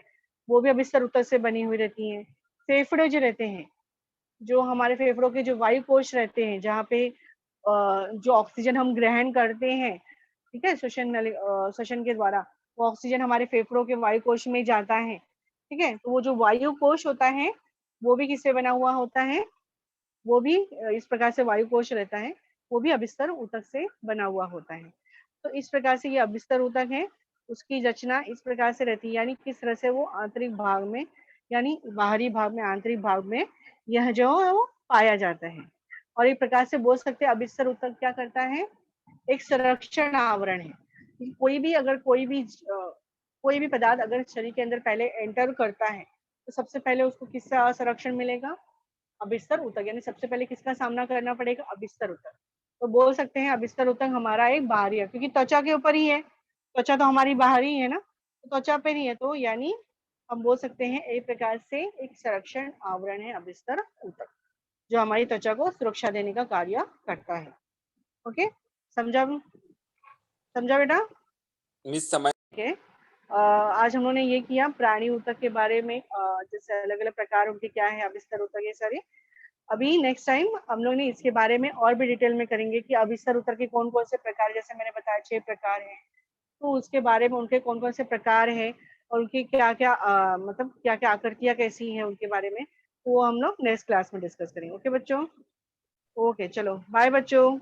वो भी अभिस्तर ऊतक से बनी हुई रहती हैं। फेफड़े जो रहते हैं, जो हमारे फेफड़ों के जो वायु कोश रहते हैं, जहाँ पे जो ऑक्सीजन हम ग्रहण करते हैं, ठीक है, श्वसन के द्वारा, वो ऑक्सीजन हमारे फेफड़ों के वायु कोश में जाता है। ठीक है, तो वो जो वायु कोश होता है वो भी किससे बना हुआ होता है, वो भी इस प्रकार से वायु कोश रहता है, वो भी अभिस्तर ऊतक से बना हुआ होता है। तो इस प्रकार से ये अभिस्तर ऊतक है, उसकी रचना इस प्रकार से रहती है, यानी किस तरह से वो आंतरिक भाग में, यानी बाहरी भाग में, आंतरिक भाग में यह जो है वो पाया जाता है। और एक प्रकार से बोल सकते हैं अभिस्तर ऊतक क्या करता है, एक संरक्षण आवरण है। कोई भी अगर कोई भी पदार्थ अगर शरीर के अंदर पहले एंटर करता है, तो सबसे पहले उसको किसका संरक्षण मिलेगा, अभिस्तर ऊतक, यानी सबसे पहले किसका सामना करना पड़ेगा, अभिस्तर ऊतक। तो बोल सकते हैं अभिस्तर ऊतक हमारा एक बाहरी है, क्योंकि त्वचा के ऊपर ही है, त्वचा तो हमारी बाहरी है ना, तो त्वचा पे नहीं है, तो यानी हम बोल सकते हैं एक प्रकार से एक संरक्षण आवरण है अभिस्तर ऊतक, जो हमारी त्वचा को सुरक्षा देने का कार्य करता है। ओके, समझा? समझा बेटा? मिस समझ। ओके, आज हम लोगों ने ये किया प्राणी ऊतक के बारे में, जैसे अलग अलग प्रकार उनके क्या है, अभिस्तर ऊतक, ये सारे। अभी नेक्स्ट टाइम हम लोग ने इसके बारे में और भी डिटेल में करेंगे कि अभिस्तर ऊतक के कौन कौन से प्रकार, जैसे मैंने बताया 6 प्रकार हैं, तो उसके बारे में उनके कौन कौन से प्रकार हैं और उनकी क्या क्या मतलब क्या क्या आकृतियां कैसी हैं उनके बारे में, वो हम लोग नेक्स्ट क्लास में डिस्कस करेंगे। ओके बच्चों, ओके चलो बाय बच्चों।